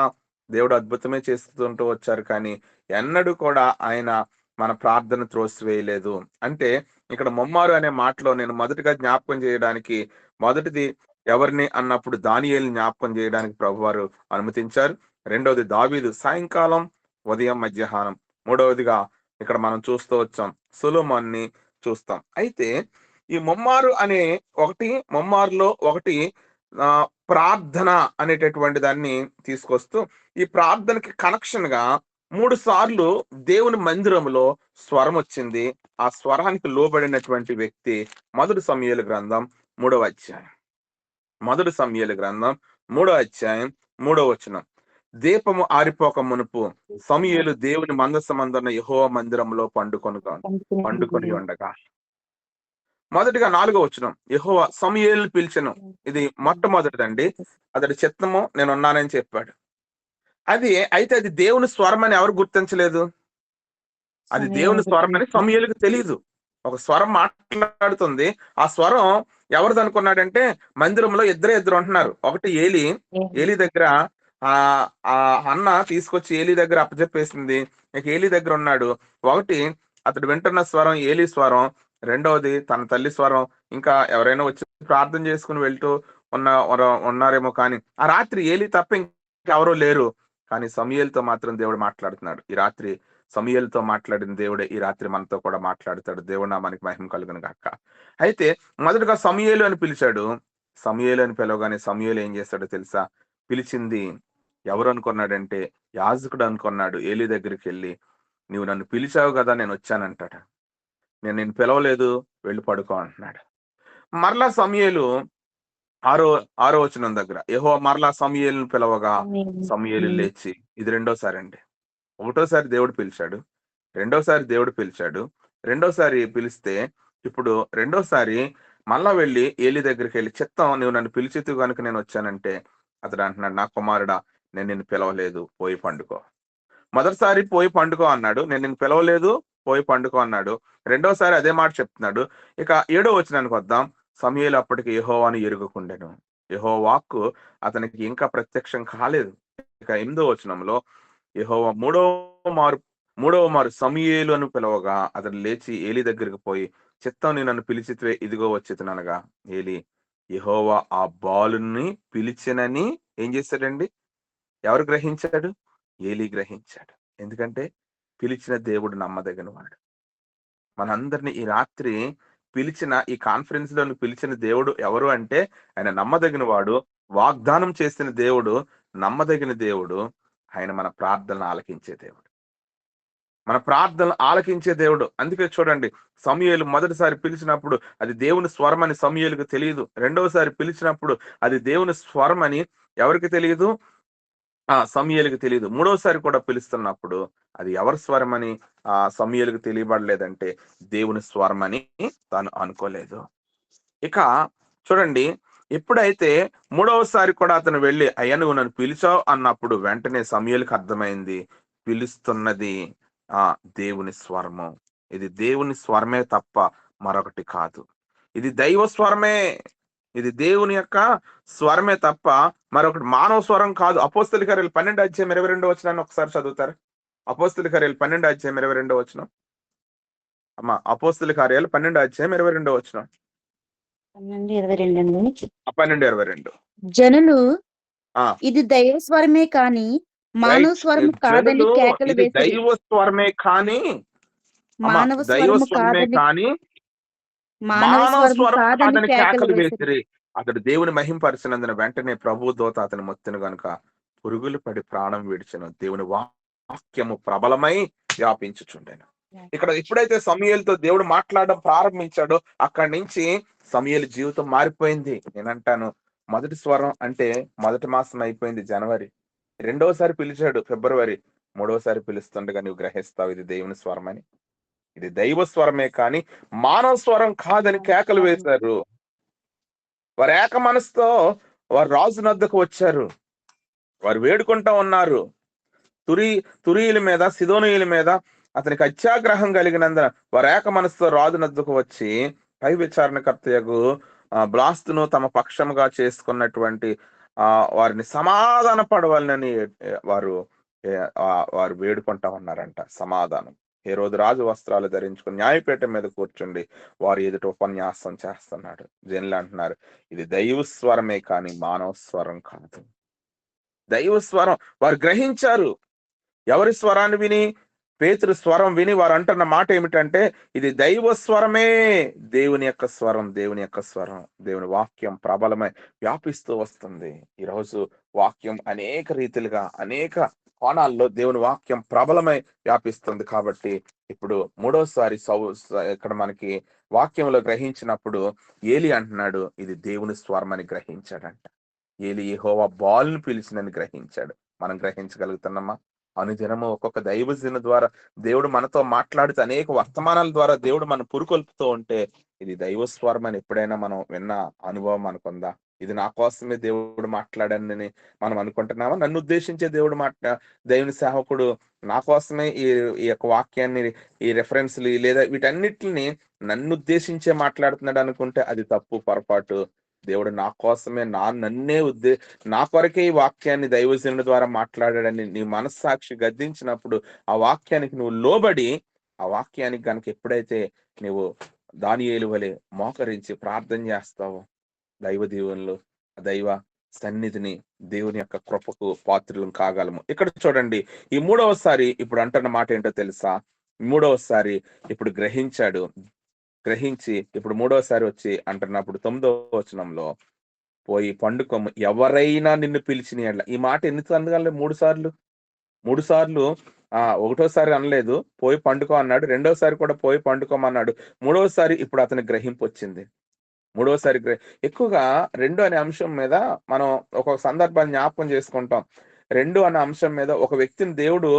దేవుడు అద్భుతమే చేస్తుంటూ వచ్చారు. కానీ ఎన్నడూ కూడా ఆయన మన ప్రార్థన త్రోసివేయలేదు. అంటే ఇక్కడ ముమ్మారు అనే మాటలో నేను మొదటిగా జ్ఞాపకం చేయడానికి, మొదటిది ఎవరిని అన్నప్పుడు దానియేలుని జ్ఞాపకం చేయడానికి ప్రభువారు అనుమతించారు. రెండవది దావీదు సాయంకాలం, ఉదయం, మధ్యాహ్నం. మూడవదిగా ఇక్కడ మనం చూస్తూ వచ్చాం సొలొమోన్ని చూస్తాం. అయితే ఈ ముమ్మారు అనే ముమ్మారులో ఒకటి ప్రార్థన అనేటటువంటి దాన్ని తీసుకొస్తూ ఈ ప్రార్థనకి కనెక్షన్ గా 3 సార్లు దేవుని మందిరంలో స్వరం వచ్చింది. ఆ స్వరానికి లోబడినటువంటి వ్యక్తి 1 సమూయేలు గ్రంథం 3వ అధ్యాయం. 1 సమూయేలు గ్రంథం 3వ అధ్యాయం 3వ వచనం. దీపము ఆరిపోక మునుపు సమూయేలు దేవుని మందసమందున్న యెహోవా మందిరంలో పండుకొని ఉండగా. మొదటిగా 4వ వచనం, యెహోవా సమూయేలును పిలిచెను. ఇది మొట్టమొదటిదండి. అతడి చిత్తము నేనున్నానని చెప్పాడు. అయితే అది దేవుని స్వరం అని ఎవరు గుర్తించలేదు. అది దేవుని స్వరం అని సమూయేలుకు తెలియదు. ఒక స్వరం మాట్లాడుతుంది. ఆ స్వరం ఎవరిది అనుకున్నాడంటే మందిరంలో ఇద్దరు ఉంటున్నారు. ఒకటి ఏలి దగ్గర ఆ అన్న తీసుకొచ్చి ఏలి దగ్గర అప్పచెప్పేసింది. ఇక ఏలి దగ్గర ఉన్నాడు. ఒకటి అతడు వింటున్న స్వరం ఏలి స్వరం, రెండవది తన తల్లి స్వరం. ఇంకా ఎవరైనా వచ్చి ప్రార్థన చేసుకుని వెళ్తూ ఉన్నారేమో. కానీ ఆ రాత్రి ఏలి తప్ప ఇంకెవరూ లేరు. కానీ సమూయేలుతో మాత్రం దేవుడు మాట్లాడుతున్నాడు. ఈ రాత్రి సమూయేలుతో మాట్లాడిన దేవుడే ఈ రాత్రి మనతో కూడా మాట్లాడుతాడు. దేవుడు నామానికి మహిమ కలుగును గాక. అయితే మొదటగా సమూయేలు అని పిలిచాడు. సమూయేలు అని పిలవగానే సమూయేలు ఏం చేస్తాడో తెలుసా? పిలిచింది ఎవరు అనుకున్నాడంటే యాజకుడు అనుకున్నాడు. ఏలి దగ్గరికి వెళ్ళి నువ్వు నన్ను పిలిచావు కదా, నేను వచ్చానంటాడు. నేను నిన్ను పిలవలేదు, వెళ్ళి పడుకో అంటున్నాడు. మరలా సమూయేలు 6వ వచనం దగ్గర యెహోవా మరలా సమూయేలును పిలవగా సమూయేలు లేచి, ఇది రెండోసారి అండి. ఒకటోసారి దేవుడు పిలిచాడు, రెండోసారి దేవుడు పిలిచాడు, రెండోసారి పిలిస్తే ఇప్పుడు రెండోసారి మళ్ళా వెళ్ళి ఏలి దగ్గరికి వెళ్ళి చిత్తం నువ్వు నన్ను పిలిచితు కనుక నేను వచ్చానంటే అతడు అంటున్నాడు, నా కుమారుడా నేను నిన్ను పిలవలేదు, పోయి పండుకో. మొదటిసారి పోయి పండుకో అన్నాడు, నేను నిన్ను పిలవలేదు, పోయి పండుకో అన్నాడు. రెండోసారి అదే మాట చెప్తున్నాడు. ఇక 7వ వచనానికి వద్దాం. సమూయేలు అప్పటికి యెహోవాను ఎరుగకుండెను. యెహోవా వాక్కు అతనికి ఇంకా ప్రత్యక్షం కాలేదు. ఇక 8వ వచనంలో యెహోవా మూడవ మారు సమూయేలు అని పిలవగా అతను లేచి ఏలి దగ్గరికి పోయి, చిత్తం నీ నన్ను పిలిచితే ఇదిగో వచ్చేతనగా. ఏలి యెహోవా ఆ బాలుని పిలిచినని ఏం చేశాడండి? ఎవరు గ్రహించాడు? ఏలి గ్రహించాడు. ఎందుకంటే పిలిచిన దేవుడు నమ్మదగిన వాడు. మనందరినీ ఈ రాత్రి పిలిచిన ఈ కాన్ఫరెన్స్ లో పిలిచిన దేవుడు ఎవరు అంటే ఆయన నమ్మదగిన వాడు, వాగ్దానం చేసిన దేవుడు, నమ్మదగిన దేవుడు. ఆయన మన ప్రార్థనలు ఆలకించే దేవుడు. మన ప్రార్థనలు ఆలకించే దేవుడు. అందుకే చూడండి, సమూయేలు మొదటిసారి పిలిచినప్పుడు అది దేవుని స్వరం అని సమూయేలుకు తెలియదు. రెండవసారి పిలిచినప్పుడు అది దేవుని స్వరం అని ఎవరికి తెలియదు? సమూయేలుకు తెలియదు. మూడోసారి కూడా పిలుస్తున్నప్పుడు అది ఎవరి స్వరం అని సమూయేలుకు తెలియబడలేదంటే దేవుని స్వరం అని తాను అనుకోలేదు. ఇక చూడండి, ఎప్పుడైతే మూడవసారి కూడా అతను వెళ్ళి, అయ్యా నువ్వు నన్ను పిలిచావు అన్నప్పుడు వెంటనే సమూయేలుకు అర్థమైంది, పిలుస్తున్నది దేవుని స్వరము. ఇది దేవుని స్వరమే తప్ప మరొకటి కాదు. ఇది దైవ స్వరమే, ఇది దేవుని యొక్క స్వరమే తప్ప మరొకటి మానవ స్వరం కాదు. అపోస్తలుల కార్యాలు 12:22 ఒకసారి చదువుతారు. అపోస్తలుల కార్యాలు 12:22 అమ్మా. అపోస్తలుల కార్యాలు 12:22 12:22 జనులు ఆ ఇది దైవ స్వరమే కాని మానవ స్వరము కాదని కేకలు ఇది వేసిరి. దైవ స్వరమే కానీ మానవ దైవ స్వరము స్వరమే కాదని కానీ మానవ మానవ స్వరము స్వరం కాదని కాదని కేకలు కేకలు వేసిరి. వేసిరి. అతడు దేవుని మహింపరిచినందున వెంటనే ప్రభు దూత అతని మొత్తిన గనుక పురుగులు పడి ప్రాణం విడిచెను. దేవుని వాక్యము ప్రబలమై వ్యాపించుచుండెను. ఇక్కడ ఎప్పుడైతే సమూయేలుతో దేవుడు మాట్లాడడం ప్రారంభించాడో అక్కడి నుంచి సమూయేలు జీవితం మారిపోయింది. నేనంటాను, మొదటి స్వరం అంటే మొదటి మాసం అయిపోయింది జనవరి, రెండోసారి పిలిచాడు ఫిబ్రవరి, మూడోసారి పిలుస్తుండగా నువ్వు గ్రహిస్తావు ఇది దేవుని స్వరం అని. ఇది దైవ స్వరమే కానీ మానవ స్వరం కాదని కేకలు వేశారు. వారు ఏక మనసుతో వారు రాజు నద్దకు వచ్చారు. వారు వేడుకుంటా ఉన్నారు. తురీయుల మీద, సిదోనీయుల మీద అతనికి అత్యాగ్రహం కలిగినందున వారు ఏక మనసుతో రాజు నద్దకు వచ్చి పై విచారణకర్తయగు బ్లాస్తును తమ పక్షముగా చేసుకున్నటువంటి వారిని సమాధాన పడవాలని వారు వేడుకుంటా ఉన్నారంట. సమాధానం. హేరోదు రాజు వస్త్రాలు ధరించుకుని న్యాయపీఠం మీద కూర్చుండి వారు ఎదుట ఉపన్యాసం చేస్తున్నాడు. జనులు అంటున్నారు, ఇది దైవ స్వరమే కానీ మానవ స్వరం కాదు. దైవ స్వరం వారు గ్రహించారు. ఎవరి స్వరాన్ని విని? పేతురు స్వరం విని వారు అంటున్న మాట ఏమిటంటే, ఇది దైవ స్వరమే, దేవుని యొక్క స్వరం, దేవుని యొక్క స్వరం. దేవుని వాక్యం ప్రబలమై వ్యాపిస్తూ వస్తుంది. ఈరోజు వాక్యం అనేక రీతిలుగా అనేక కోణాల్లో దేవుని వాక్యం ప్రబలమై వ్యాపిస్తుంది. కాబట్టి ఇప్పుడు మూడోసారి ఇక్కడ మనకి వాక్యంలో గ్రహించినప్పుడు ఏలి అంటున్నాడు, ఇది దేవుని స్వరం అని గ్రహించాడంట. ఏలి యెహోవా బాలుని పిలిచినని గ్రహించాడు. మనం గ్రహించగలుగుతున్నామా? అనుదినము ఒక్కొక్క దైవజన ద్వారా దేవుడు మనతో మాట్లాడుతూ అనేక వర్తమానాల ద్వారా దేవుడు మనం పురుకొల్పుతూ ఉంటే ఇది దైవ స్వరం అని ఎప్పుడైనా మనం విన్న అనుభవం అనుకుందా? ఇది నా కోసమే దేవుడు మాట్లాడని మనం అనుకుంటున్నామా? నన్ను ఉద్దేశించే దేవుడు దేవుని సేవకుడు నా కోసమే ఈ యొక్క వాక్యాన్ని, ఈ రెఫరెన్స్లు లేదా వీటన్నిటిని నన్ను ఉద్దేశించే మాట్లాడుతున్నాడు అనుకుంటే అది తప్పు, పొరపాటు. దేవుడు నా కోసమే నా కొరకే ఈ వాక్యాన్ని దైవజనుడి ద్వారా మాట్లాడాడని నీ మనస్సాక్షి గద్దించినప్పుడు ఆ వాక్యానికి నువ్వు లోబడి ఆ వాక్యానికి కనుక ఎప్పుడైతే నువ్వు దానియేలు వలె మోకరించి ప్రార్థన చేస్తావో దైవ దీవెనలు, దైవ సన్నిధిని, దేవుని యొక్క కృపకు పాత్రలు కాగలము. ఇక్కడ చూడండి, ఈ మూడవసారి ఇప్పుడు అంటున్న మాట ఏంటో తెలుసా? మూడవసారి ఇప్పుడు గ్రహించి ఇప్పుడు మూడవసారి వచ్చి అంటున్నప్పుడు 9వ వచనంలో పోయి పండుకోము ఎవరైనా నిన్ను పిలిచిన. ఈ మాట ఎన్నిసార్లు అనలే? 3 సార్లు. 3 సార్లు. ఒకటోసారి అనలేదు, పోయి పండుకో అన్నాడు. రెండోసారి కూడా పోయి పండుకోమన్నాడు. మూడవసారి ఇప్పుడు అతనికి గ్రహింపు వచ్చింది. మూడోసారి ఎక్కువగా 2 అనే అంశం మీద మనం ఒక్కొక్క సందర్భాన్ని జ్ఞాపకం చేసుకుంటాం. 2 అనే అంశం మీద ఒక వ్యక్తిని దేవుడు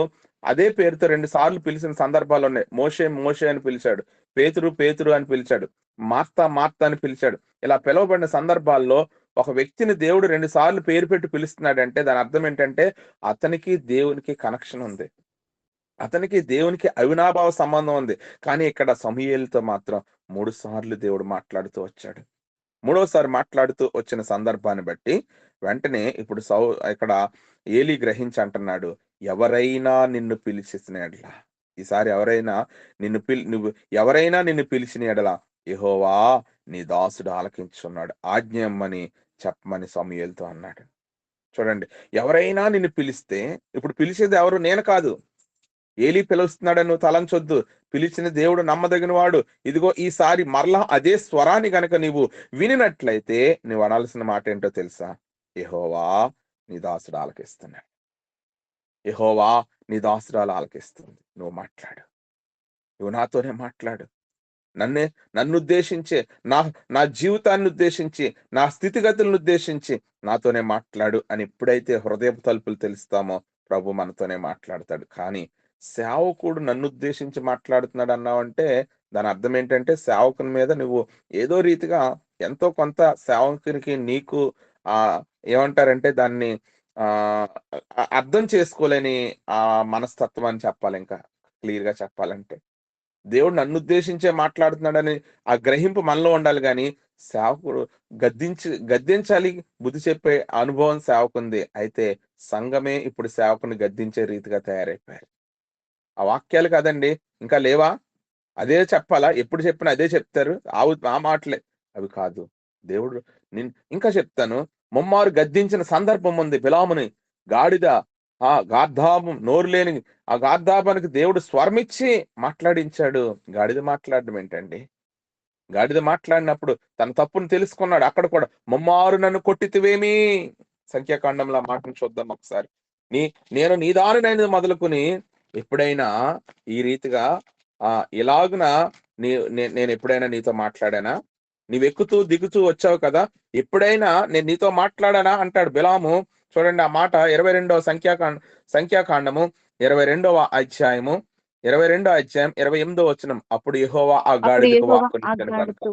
అదే పేరుతో 2 సార్లు పిలిచిన సందర్భాలు ఉన్నాయి. మోషే అని పిలిచాడు, పేతురు అని పిలిచాడు, మార్తా అని పిలిచాడు. ఇలా పిలువబడిన సందర్భాల్లో ఒక వ్యక్తిని దేవుడు 2 సార్లు పేరు పెట్టి పిలుస్తున్నాడంటే దాని అర్థం ఏంటంటే అతనికి దేవునికి కనెక్షన్ ఉంది, అతనికి దేవునికి అవినాభావ సంబంధం ఉంది. కానీ ఇక్కడ సమూయేలుతో మాత్రం 3 సార్లు దేవుడు మాట్లాడుతూ వచ్చాడు. మూడోసారి మాట్లాడుతూ వచ్చిన సందర్భాన్ని బట్టి వెంటనే ఇప్పుడు ఇక్కడ ఏలి గ్రహించి అంటున్నాడు, ఎవరైనా నిన్ను పిలిచిన ఎడల, ఈసారి ఎవరైనా నిన్ను పిలిచిన ఎడల యెహోవా నీ దాసుడు ఆలకించున్నాడు, ఆజ్ఞమ్మని చెప్పమని సమూయేలుతో అన్నాడు. చూడండి, ఎవరైనా నిన్ను పిలిస్తే, ఇప్పుడు పిలిచేది ఎవరు? నేను కాదు. ఏలి పిలుస్తున్నాడని నువ్వు తలంచొద్దు. పిలిచిన దేవుడు నమ్మదగిన వాడు. ఇదిగో ఈసారి మరలా అదే స్వరాన్ని గనక నీవు వినినట్లయితే నువ్వు అనాల్సిన మాట ఏంటో తెలుసా? యెహోవా నీ దాసుడు ఆలకిస్తున్నాడు. యెహోవా నీ దాసురాలు ఆలకిస్తుంది. నువ్వు మాట్లాడు. నువ్వు నాతోనే మాట్లాడు. నన్నే నన్నుద్దేశించే, నా నా జీవితాన్ని ఉద్దేశించి, నా స్థితిగతులను ఉద్దేశించి నాతోనే మాట్లాడు అని ఎప్పుడైతే హృదయపు తలుపులు తెలుస్తామో ప్రభు మనతోనే మాట్లాడతాడు. కానీ సేవకుడు నన్నుద్దేశించి మాట్లాడుతున్నాడు అన్నావంటే దాని అర్థం ఏంటంటే సేవకుని మీద నువ్వు ఏదో రీతిగా ఎంతో కొంత సేవకునికి నీకు ఆహ్, ఏమంటారంటే దాన్ని ఆహ్, అర్థం చేసుకోలేని మనస్తత్వం అని చెప్పాలింకా క్లియర్‌గా చెప్పాలంటే. దేవుడు నన్నుద్దేశించే మాట్లాడుతున్నాడని ఆ గ్రహింపు మనలో ఉండాలి గానీ, సేవకుడు గద్దించాలి, బుద్ధి చెప్పే అనుభవం సేవకుంది. అయితే సంఘమే ఇప్పుడు సేవకుని గద్దించే రీతిగా తయారైపోయారు. ఆ వాక్యాలు కాదండి. ఇంకా లేవా? అదే చెప్పాలా? ఎప్పుడు చెప్పినా అదే చెప్తారు. ఆ మాటలే. అవి కాదు. దేవుడు ఇంకా చెప్తాను. ముమ్మారు గద్దించిన సందర్భం ఉంది బిలాముని. గాడిద గార్ధాబం నోరు లేని ఆ గార్ధాబానికి దేవుడు స్వరమిచ్చి మాట్లాడించాడు. గాడిద మాట్లాడడం ఏంటండి? గాడిద మాట్లాడినప్పుడు తన తప్పును తెలుసుకున్నాడు. అక్కడ కూడా ముమ్మారు నన్ను కొట్టితివేమి? సంఖ్యాకాండంలో ఆ మాటను చూద్దాం ఒకసారి. నీ నేను నీ దారినైనది మొదలుకొని ఎప్పుడైనా ఈ రీతిగా ఇలాగున నేను ఎప్పుడైనా నీతో మాట్లాడానా? నీవెక్కుతూ దిగుతూ వచ్చావు కదా! ఎప్పుడైనా నేను నీతో మాట్లాడానా అంటాడు బిలాము. చూడండి ఆ మాట 22వ సంఖ్యాకాండము 22వ అధ్యాయము 28వ వచనం. అప్పుడు యెహోవా ఆ అప్పుడు గాడిదకు యెహోవా ఆ వాక్కునిచ్చాడు గనుక గాడిదతో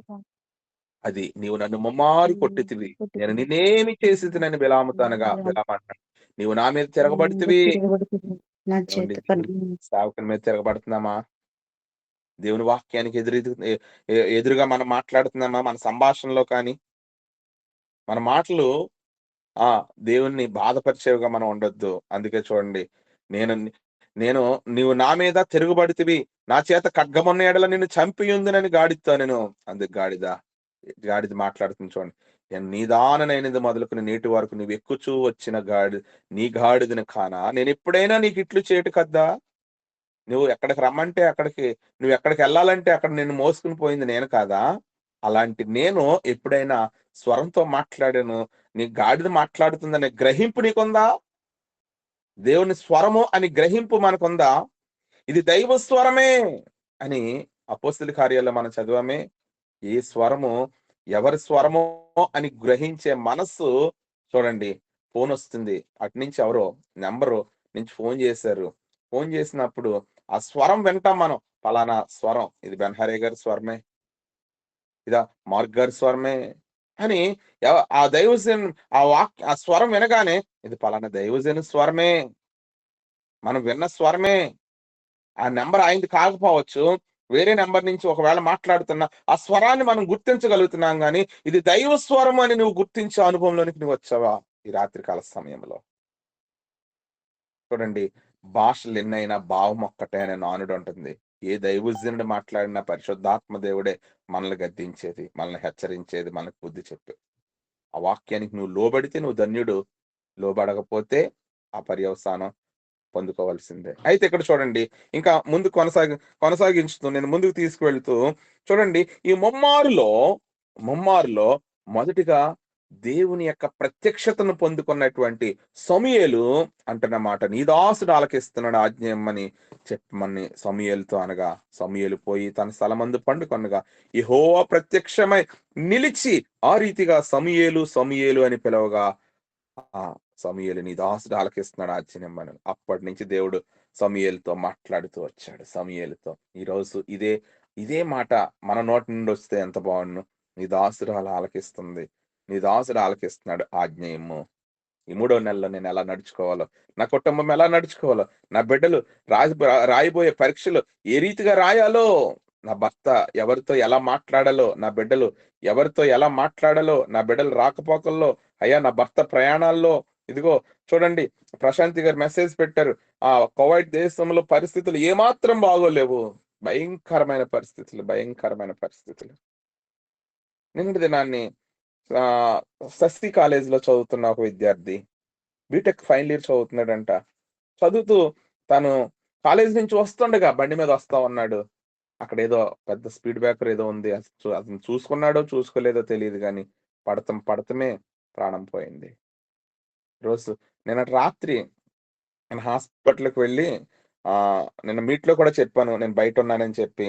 అది నీవు నన్ను ముమ్మారు కొట్టితివి. నేను కొట్టితివి. నిన్నేమి చేసితినని బిలాముతో అనగా బిలాము అంటాడు. నీవు నా మీద తిరగబడితివి. తిరగబడుతుంది నా ఏవండి చేత సేవకుని మీద తిరగబడుతున్నామా? దేవుని వాక్యానికి ఎదురుగా మనం మాట్లాడుతున్నామా? మన సంభాషణలో కానీ, మన మాటలు ఆ! దేవుణ్ణి బాధపరిచేవిగా మనం ఉండొద్దు. అందుకే చూడండి. నేను నేను నీవు నా మీద తిరుగుబడితివి. నా చేత ఖడ్గమున్న యెడల నిన్ను చంపియుందునని గాడిదతో అనెను. అందుకు గాడిద మాట్లాడుతుంది చూడండి. నేను నీదాననైనది మొదలుకొని నేటి వరకు నువ్వెక్కుచూ వచ్చిన నీ గాడిదను కానా? నేనెప్పుడైనా నీకిట్లు చేటు కద్దా? నువ్వు ఎక్కడికి రమ్మంటే అక్కడికి, నువ్వెక్కడికెళ్ళాలంటే అక్కడ నిన్ను మోసుకొని పోయింది నేను కాదా? అలాంటి నేను ఎప్పుడైనా స్వరంతో మాట్లాడాను. నీ గాడిద మాట్లాడుతుందనే గ్రహింపు నీకుందా? దేవుని స్వరము అని గ్రహింపు మనకుందా? ఇది దైవ స్వరమే అని అపోస్తలుల కార్యాల్లో మనం చదివామే. ఈ స్వరము ఎవరి స్వరమో అని గ్రహించే మనస్సు చూడండి ఫోనొస్తుంది. అటునుంచి ఎవరో నంబరు నుంచి ఫోను చేశారు. ఫోను చేసినప్పుడు ఆ స్వరం వింటాం మనం. పలానా స్వరం. ఇది బెన్‌హరీ గారి స్వరమే. ఇదా మార్క్ గారి స్వరమే అని ఆ దైవజన్ ఆ స్వరం వినగానే ఇది పలానా దైవజను స్వరమే. మనం విన్న స్వరమే. ఆ నంబర్ ఆయనది కాకపోవచ్చు. వేరే నంబర్ నుంచి ఒకవేళ మాట్లాడుతున్నా ఆ స్వరాన్ని మనం గుర్తించగలుగుతున్నాం గానీ, ఇది దైవ స్వరం అని నువ్వు గుర్తించే అనుభవంలోనికి నువ్వు వచ్చావా? ఈ రాత్రి కాల సమయంలో. చూడండి భాషలెన్నైనా భావం ఒక్కటే అనే నానుడుంటుంది. ఏ దైవజనుడు మాట్లాడినా పరిశుద్ధాత్మ దేవుడే మనల్ని గద్దించేది, మనల్ని హెచ్చరించేది, మనకు బుద్ధి చెప్పేది. ఆ వాక్యానికి నువ్వు లోబడితే నువ్వు ధన్యుడు. లోబడకపోతే ఆ పర్యవసానం పొందుకోవాల్సిందే. అయితే ఇక్కడ చూడండి ఇంకా ముందు కొనసాగించుతూ నేను ముందుకు తీసుకువెళ్తూ చూడండి ఈ ముమ్మారులో మొదటిగా దేవుని యొక్క ప్రత్యక్షతను పొందుకున్నటువంటి సమూయేలు అంటున్నమాట. నీ దాసుడు ఆలకిస్తున్నాడు ఆజ్ఞ ఇమ్మని చెప్పమని సమూయేలుతో అనగా సమూయేలు పోయి తన స్థలమందు పండుకొనగా యెహోవా ప్రత్యక్షమై నిలిచి ఆ రీతిగా సమూయేలు అని పిలవగా ఆ! సమూయేలు నీ దాసుడు ఆలకిస్తున్నాడు ఆజ్ఞనిమ్మని. అప్పటి నుంచి దేవుడు సమూయేలుతో మాట్లాడుతూ వచ్చాడు సమూయేలుతో. ఈరోజు ఇదే మాట మన నోటి నుండి వస్తే ఎంత బావుండును. నీ దాసురాలు ఆలకిస్తుంది. నీ దాసుడు ఆలకిస్తున్నాడు ఆజ్ఞ ఇమ్ము. ఈ 3వ నెలలో నేను ఎలా నడుచుకోవాలో, నా కుటుంబం ఎలా నడుచుకోవాలో, నా బిడ్డలు రాయబోయే పరీక్షలు ఏ రీతిగా రాయాలో, నా భర్త ఎవరితో ఎలా మాట్లాడాలో, నా బిడ్డలు ఎవరితో ఎలా మాట్లాడాలో, నా బిడ్డలు రాకపోకల్లో, అయ్యా నా భర్త ప్రయాణాల్లో ఇదిగో చూడండి ప్రశాంతి గారు మెసేజ్ పెట్టారు. కువైట్ దేశంలో పరిస్థితులు ఏమాత్రం బాగోలేవు. భయంకరమైన పరిస్థితులు. నిన్నటి దినాన్ని శశి కాలేజీలో చదువుతున్న ఒక విద్యార్థి బీటెక్ ఫైనల్ ఇయర్ చదువుతున్నాడంట. చదువుతూ తను కాలేజీ నుంచి వస్తుండగా బండి మీద వస్తా ఉన్నాడు. అక్కడేదో పెద్ద స్పీడ్ బ్రేకర్ ఏదో ఉంది. అతను చూసుకున్నాడో చూసుకోలేదో తెలీదు గానీ పడతమే ప్రాణం పోయింది. నిన్నటి రాత్రి నేను హాస్పిటల్కి వెళ్ళి నిన్న మీట్లో కూడా చెప్పాను, నేను బయట ఉన్నానని చెప్పి.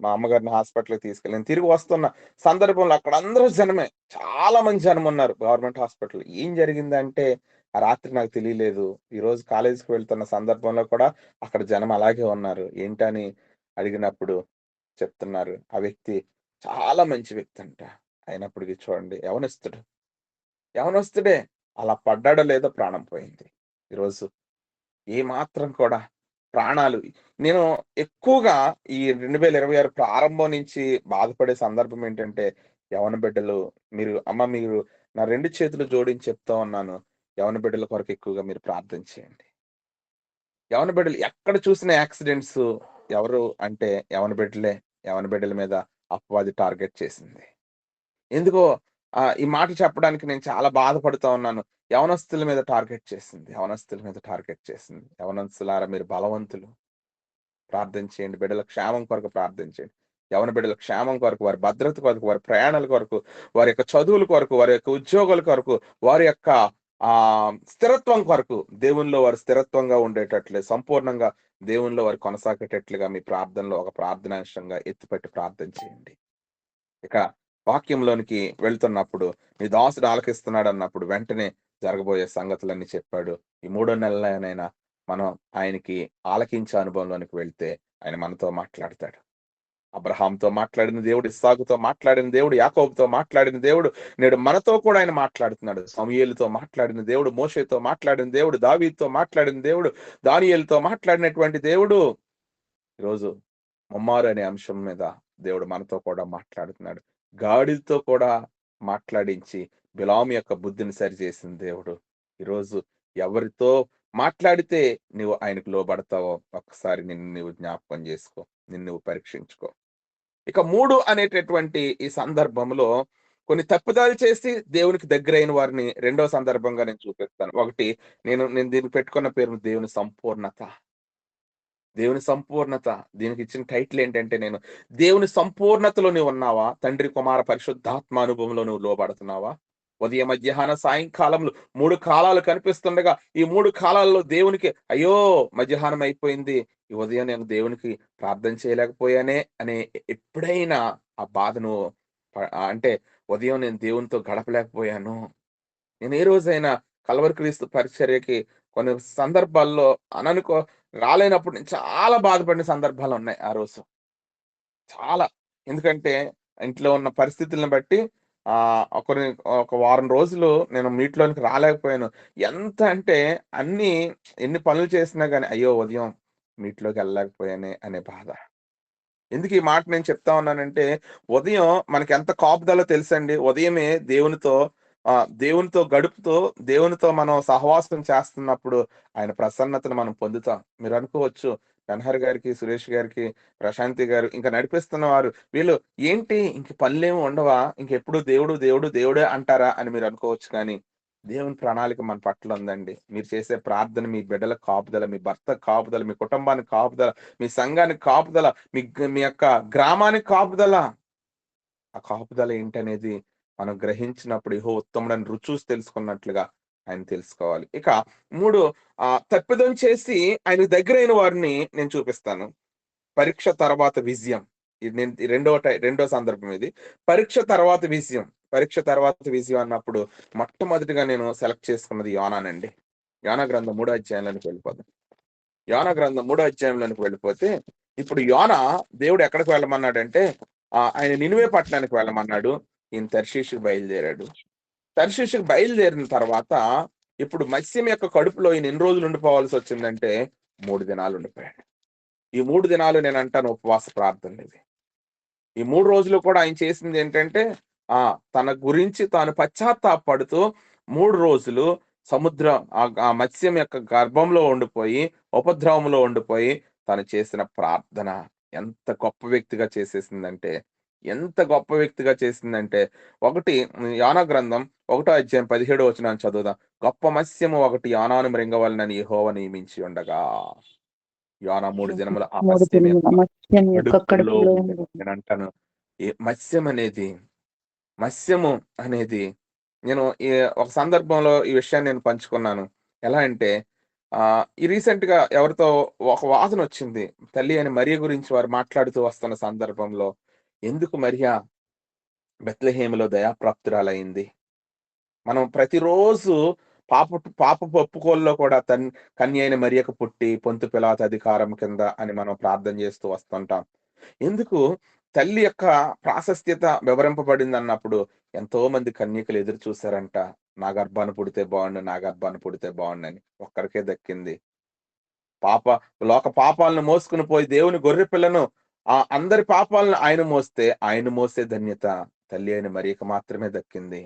మా అమ్మగారిని హాస్పిటల్కి తీసుకెళ్ళి నేను తిరిగి వస్తున్న సందర్భంలో అక్కడ అందరూ జనమే, చాలా మంది జనం ఉన్నారు గవర్నమెంట్ హాస్పిటల్. ఏం జరిగిందంటే ఆ రాత్రి నాకు తెలియలేదు. ఈ రోజు కాలేజీకి వెళ్తున్న సందర్భంలో కూడా అక్కడ జనం అలాగే ఉన్నారు. ఏంటని అడిగినప్పుడు చెప్తున్నారు, ఆ వ్యక్తి చాలా మంచి వ్యక్తి అంట. అయినప్పటికీ చూడండి, యవనస్తుడే అలా పడ్డాడో లేదో ప్రాణం పోయింది. ఈరోజు ఏ మాత్రం కూడా ప్రాణాలు, నేను ఎక్కువగా ఈ 2026 ప్రారంభం నుంచి బాధపడే సందర్భం ఏంటంటే, యవన బిడ్డలు, మీరు నా 2 చేతులు జోడించి చెప్తా ఉన్నాను. యవన బిడ్డల కొరకు ఎక్కువగా మీరు ప్రార్థన చేయండి. యవన బిడ్డలు ఎక్కడ చూసిన యాక్సిడెంట్స్, ఎవరు అంటే యవన బిడ్డలే. యవన బిడ్డల మీద అపవాది టార్గెట్ చేసింది. ఎందుకో ఈ మాట చెప్పడానికి నేను చాలా బాధపడుతా ఉన్నాను. యవనస్తుల మీద టార్గెట్ చేసింది. యవనస్తుల మీద టార్గెట్ చేసింది. యవనస్తులారా, మీరు బలవంతులు. ప్రార్థన చేయండి. బిడ్డల క్షేమం కొరకు ప్రార్థన చేయండి. యవన బిడ్డల క్షేమం కొరకు, వారి భద్రత కొరకు, వారి ప్రయాణాల కొరకు, వారి యొక్క చదువుల కొరకు, వారి యొక్క ఉద్యోగాల కొరకు, వారి యొక్క స్థిరత్వం కొరకు, దేవునిలో వారు స్థిరత్వంగా ఉండేటట్లే, సంపూర్ణంగా దేవునిలో వారు కొనసాగేటట్లుగా మీ ప్రార్థనలో ఒక ప్రార్థనాంశంగా ఎత్తిపెట్టి ప్రార్థన చేయండి. ఇక వాక్యంలోనికి వెళ్తున్నప్పుడు, నీ దాసుడు ఆలకిస్తున్నాడు అన్నప్పుడు వెంటనే జరగబోయే సంగతులన్నీ చెప్పాడు. ఈ 3 నెలలైనా మనం ఆయనకి ఆలకించే అనుభవంలోనికి వెళ్తే ఆయన మనతో మాట్లాడతాడు. అబ్రహాంతో మాట్లాడిన దేవుడు, ఇస్సాకుతో మాట్లాడిన దేవుడు, యాకోబుతో మాట్లాడిన దేవుడు నేడు మనతో కూడా ఆయన మాట్లాడుతున్నాడు. సమూయేలుతో మాట్లాడిన దేవుడు, మోషేతో మాట్లాడిన దేవుడు, దావీదుతో మాట్లాడిన దేవుడు, దానియేలుతో మాట్లాడినటువంటి దేవుడు ఈరోజు ముమ్మారు అనే అంశం మీద దేవుడు మనతో కూడా మాట్లాడుతున్నాడు. గాడిదతో కూడా మాట్లాడించి బిలాము యొక్క బుద్ధిని సరిచేసిన దేవుడు ఈరోజు ఎవరితో మాట్లాడితే నువ్వు ఆయనకు లోబడతావో ఒక్కసారి నిన్ను నువ్వు జ్ఞాపకం చేసుకో, నిన్ను నువ్వు పరీక్షించుకో. ఇక 3 అనేటటువంటి ఈ సందర్భంలో కొన్ని తప్పుదాలు చేసి దేవునికి దగ్గరైన వారిని రెండో సందర్భంగా నేను చూపిస్తాను. ఒకటి, నేను దీన్ని పెట్టుకున్న పేరు దేవుని సంపూర్ణత. దేవుని సంపూర్ణత. దీనికి ఇచ్చిన టైటిల్ ఏంటంటే, నేను దేవుని సంపూర్ణతలో నువ్వు ఉన్నావా? తండ్రి, కుమార, పరిశుద్ధాత్మ అనుభవంలో నువ్వు లోబడుతున్నావా? ఉదయం, మధ్యాహ్న, సాయంకాలంలో 3 కాలాలు కనిపిస్తుండగా ఈ 3 కాలాల్లో దేవునికి అయ్యో మధ్యాహ్నం అయిపోయింది, ఈ ఉదయం నేను దేవునికి ప్రార్థన చేయలేకపోయానే అనే ఎప్పుడైనా ఆ బాధను అంటే ఉదయం నేను దేవునితో గడపలేకపోయాను, నేను ఏ రోజైనా కల్వరి క్రీస్తు పరిచర్యకి కొన్ని సందర్భాల్లో రాలేనప్పుడు నేను చాలా బాధపడిన సందర్భాలు ఉన్నాయి ఆ రోజు. చాలా. ఎందుకంటే ఇంట్లో ఉన్న పరిస్థితులను బట్టి ఒక వారం రోజులు నేను మీట్‌లోనికి రాలేకపోయాను. ఎంత అంటే ఎన్ని పనులు చేసినా గాని అయ్యో ఉదయం మీట్‌లోకి వెళ్ళలేకపోయానే అనే బాధ. ఎందుకు ఈ మాట నేను చెప్తా ఉన్నానంటే, ఉదయం మనకి ఎంత కాపుదలో తెలుసండి. ఉదయమే దేవునితో గడుపుతూ, దేవునితో మనం సహవాసం చేస్తున్నప్పుడు ఆయన ప్రసన్నతను మనం పొందుతాం. మీరు అనుకోవచ్చు, బెన్హర్ గారికి, సురేష్ గారికి, ప్రశాంతి గారు ఇంకా నడిపిస్తున్న వారు వీళ్ళు ఏంటి ఇంక పనులేమి ఉండవా? ఇంకెప్పుడు దేవుడు, దేవుడు, దేవుడే అంటారా అని మీరు అనుకోవచ్చు. కానీ దేవుని ప్రణాళిక మన పట్ల ఉందండి. మీరు చేసే ప్రార్థన మీ బిడ్డలకు కాపుదల, మీ భర్తకు కాపుదల, మీ కుటుంబానికి కాపుదల, మీ సంఘానికి కాపుదల, మీ యొక్క గ్రామానికి కాపుదల. ఆ కాపుదల ఏంటనేది మనం గ్రహించినప్పుడు యెహోవా ఉత్తముడని రుచి చూసి తెలుసుకున్నట్లుగా ఆయన తెలుసుకోవాలి. ఇక 3 తప్పిదం చేసి ఆయనకు దగ్గరైన వారిని నేను చూపిస్తాను. పరీక్ష తర్వాత విజయం. ఇది నేను రెండో సందర్భం ఇది. పరీక్ష తర్వాత విజయం. పరీక్ష తర్వాత విజయం అన్నప్పుడు మొట్టమొదటిగా నేను సెలెక్ట్ చేసుకున్నది యోనానండి. యోనా గ్రంథం 3వ అధ్యాయంలోనికి వెళ్ళిపోదాం. యోనా గ్రంథం 3వ అధ్యాయంలోనికి వెళ్ళిపోతే, ఇప్పుడు యోనా దేవుడు ఎక్కడికి వెళ్ళమన్నాడంటే ఆయన నినివే పట్టణానికి వెళ్ళమన్నాడు. ఈయన తర్షీషుకి బయలుదేరాడు. తర్షీషుకి బయలుదేరిన తర్వాత ఇప్పుడు మత్స్యం యొక్క కడుపులో ఈయన ఎన్ని రోజులు ఉండిపోవాల్సి వచ్చిందంటే 3 దినాలు ఉండిపోయాడు. ఈ 3 దినాలు నేను అంటాను ఉపవాస ప్రార్థనలు ఇవి. ఈ 3 రోజులు కూడా ఆయన చేసింది ఏంటంటే తన గురించి తాను పశ్చాత్తాపడుతూ 3 రోజులు సముద్రం ఆ మత్స్యం యొక్క గర్భంలో ఉండిపోయి, ఉపద్రవంలో ఉండిపోయి తను చేసిన ప్రార్థన ఎంత గొప్ప వ్యక్తిగా చేసిందంటే ఒకటి యోనా గ్రంథం 1వ అధ్యాయం 17వ వచనాన్ని చదువుదాం. గొప్ప మత్స్యము ఒకటి యోనాను మృంగవలెనని యెహోవా నియమించి ఉండగా. యోనా 3 దినములు ఆ మత్స్యం యొక్క కడుపులో నేను అంటాను. ఈ మత్స్యము అనేది నేను ఒక సందర్భంలో ఈ విషయాన్ని నేను పంచుకున్నాను. ఎలా అంటే ఈ రీసెంట్ గా ఎవరితో ఒక వాదన వచ్చింది. తల్లి అని మరియ గురించి వారు మాట్లాడుతూ వస్తున్న సందర్భంలో, ఎందుకు మరియ బెత్లెహేములో దయాప్రాప్తురాలైంది? మనం ప్రతిరోజు పాపపు ఒప్పుకోల్లో కూడా కన్య అయిన మరియకు పుట్టి పొంతు పిలాతు అధికారం కింద అని మనం ప్రార్థన చేస్తూ వస్తుంటాం. ఎందుకు తల్లి యొక్క ప్రాశస్త్యత వివరింపబడిందన్నప్పుడు ఎంతో మంది కన్యకలు ఎదురు చూశారంట. నా గర్భాన పుడితే బాగుండు, నా గర్భాన పుడితే బాగుండని. ఒక్కరికే దక్కింది. లోక పాపాలను మోసుకుని పోయి దేవుని గొర్రె పిల్లను అందరి పాపాలను ఆయన మోసే ధన్యత తల్లి అయిన మరియకు మాత్రమే దక్కింది.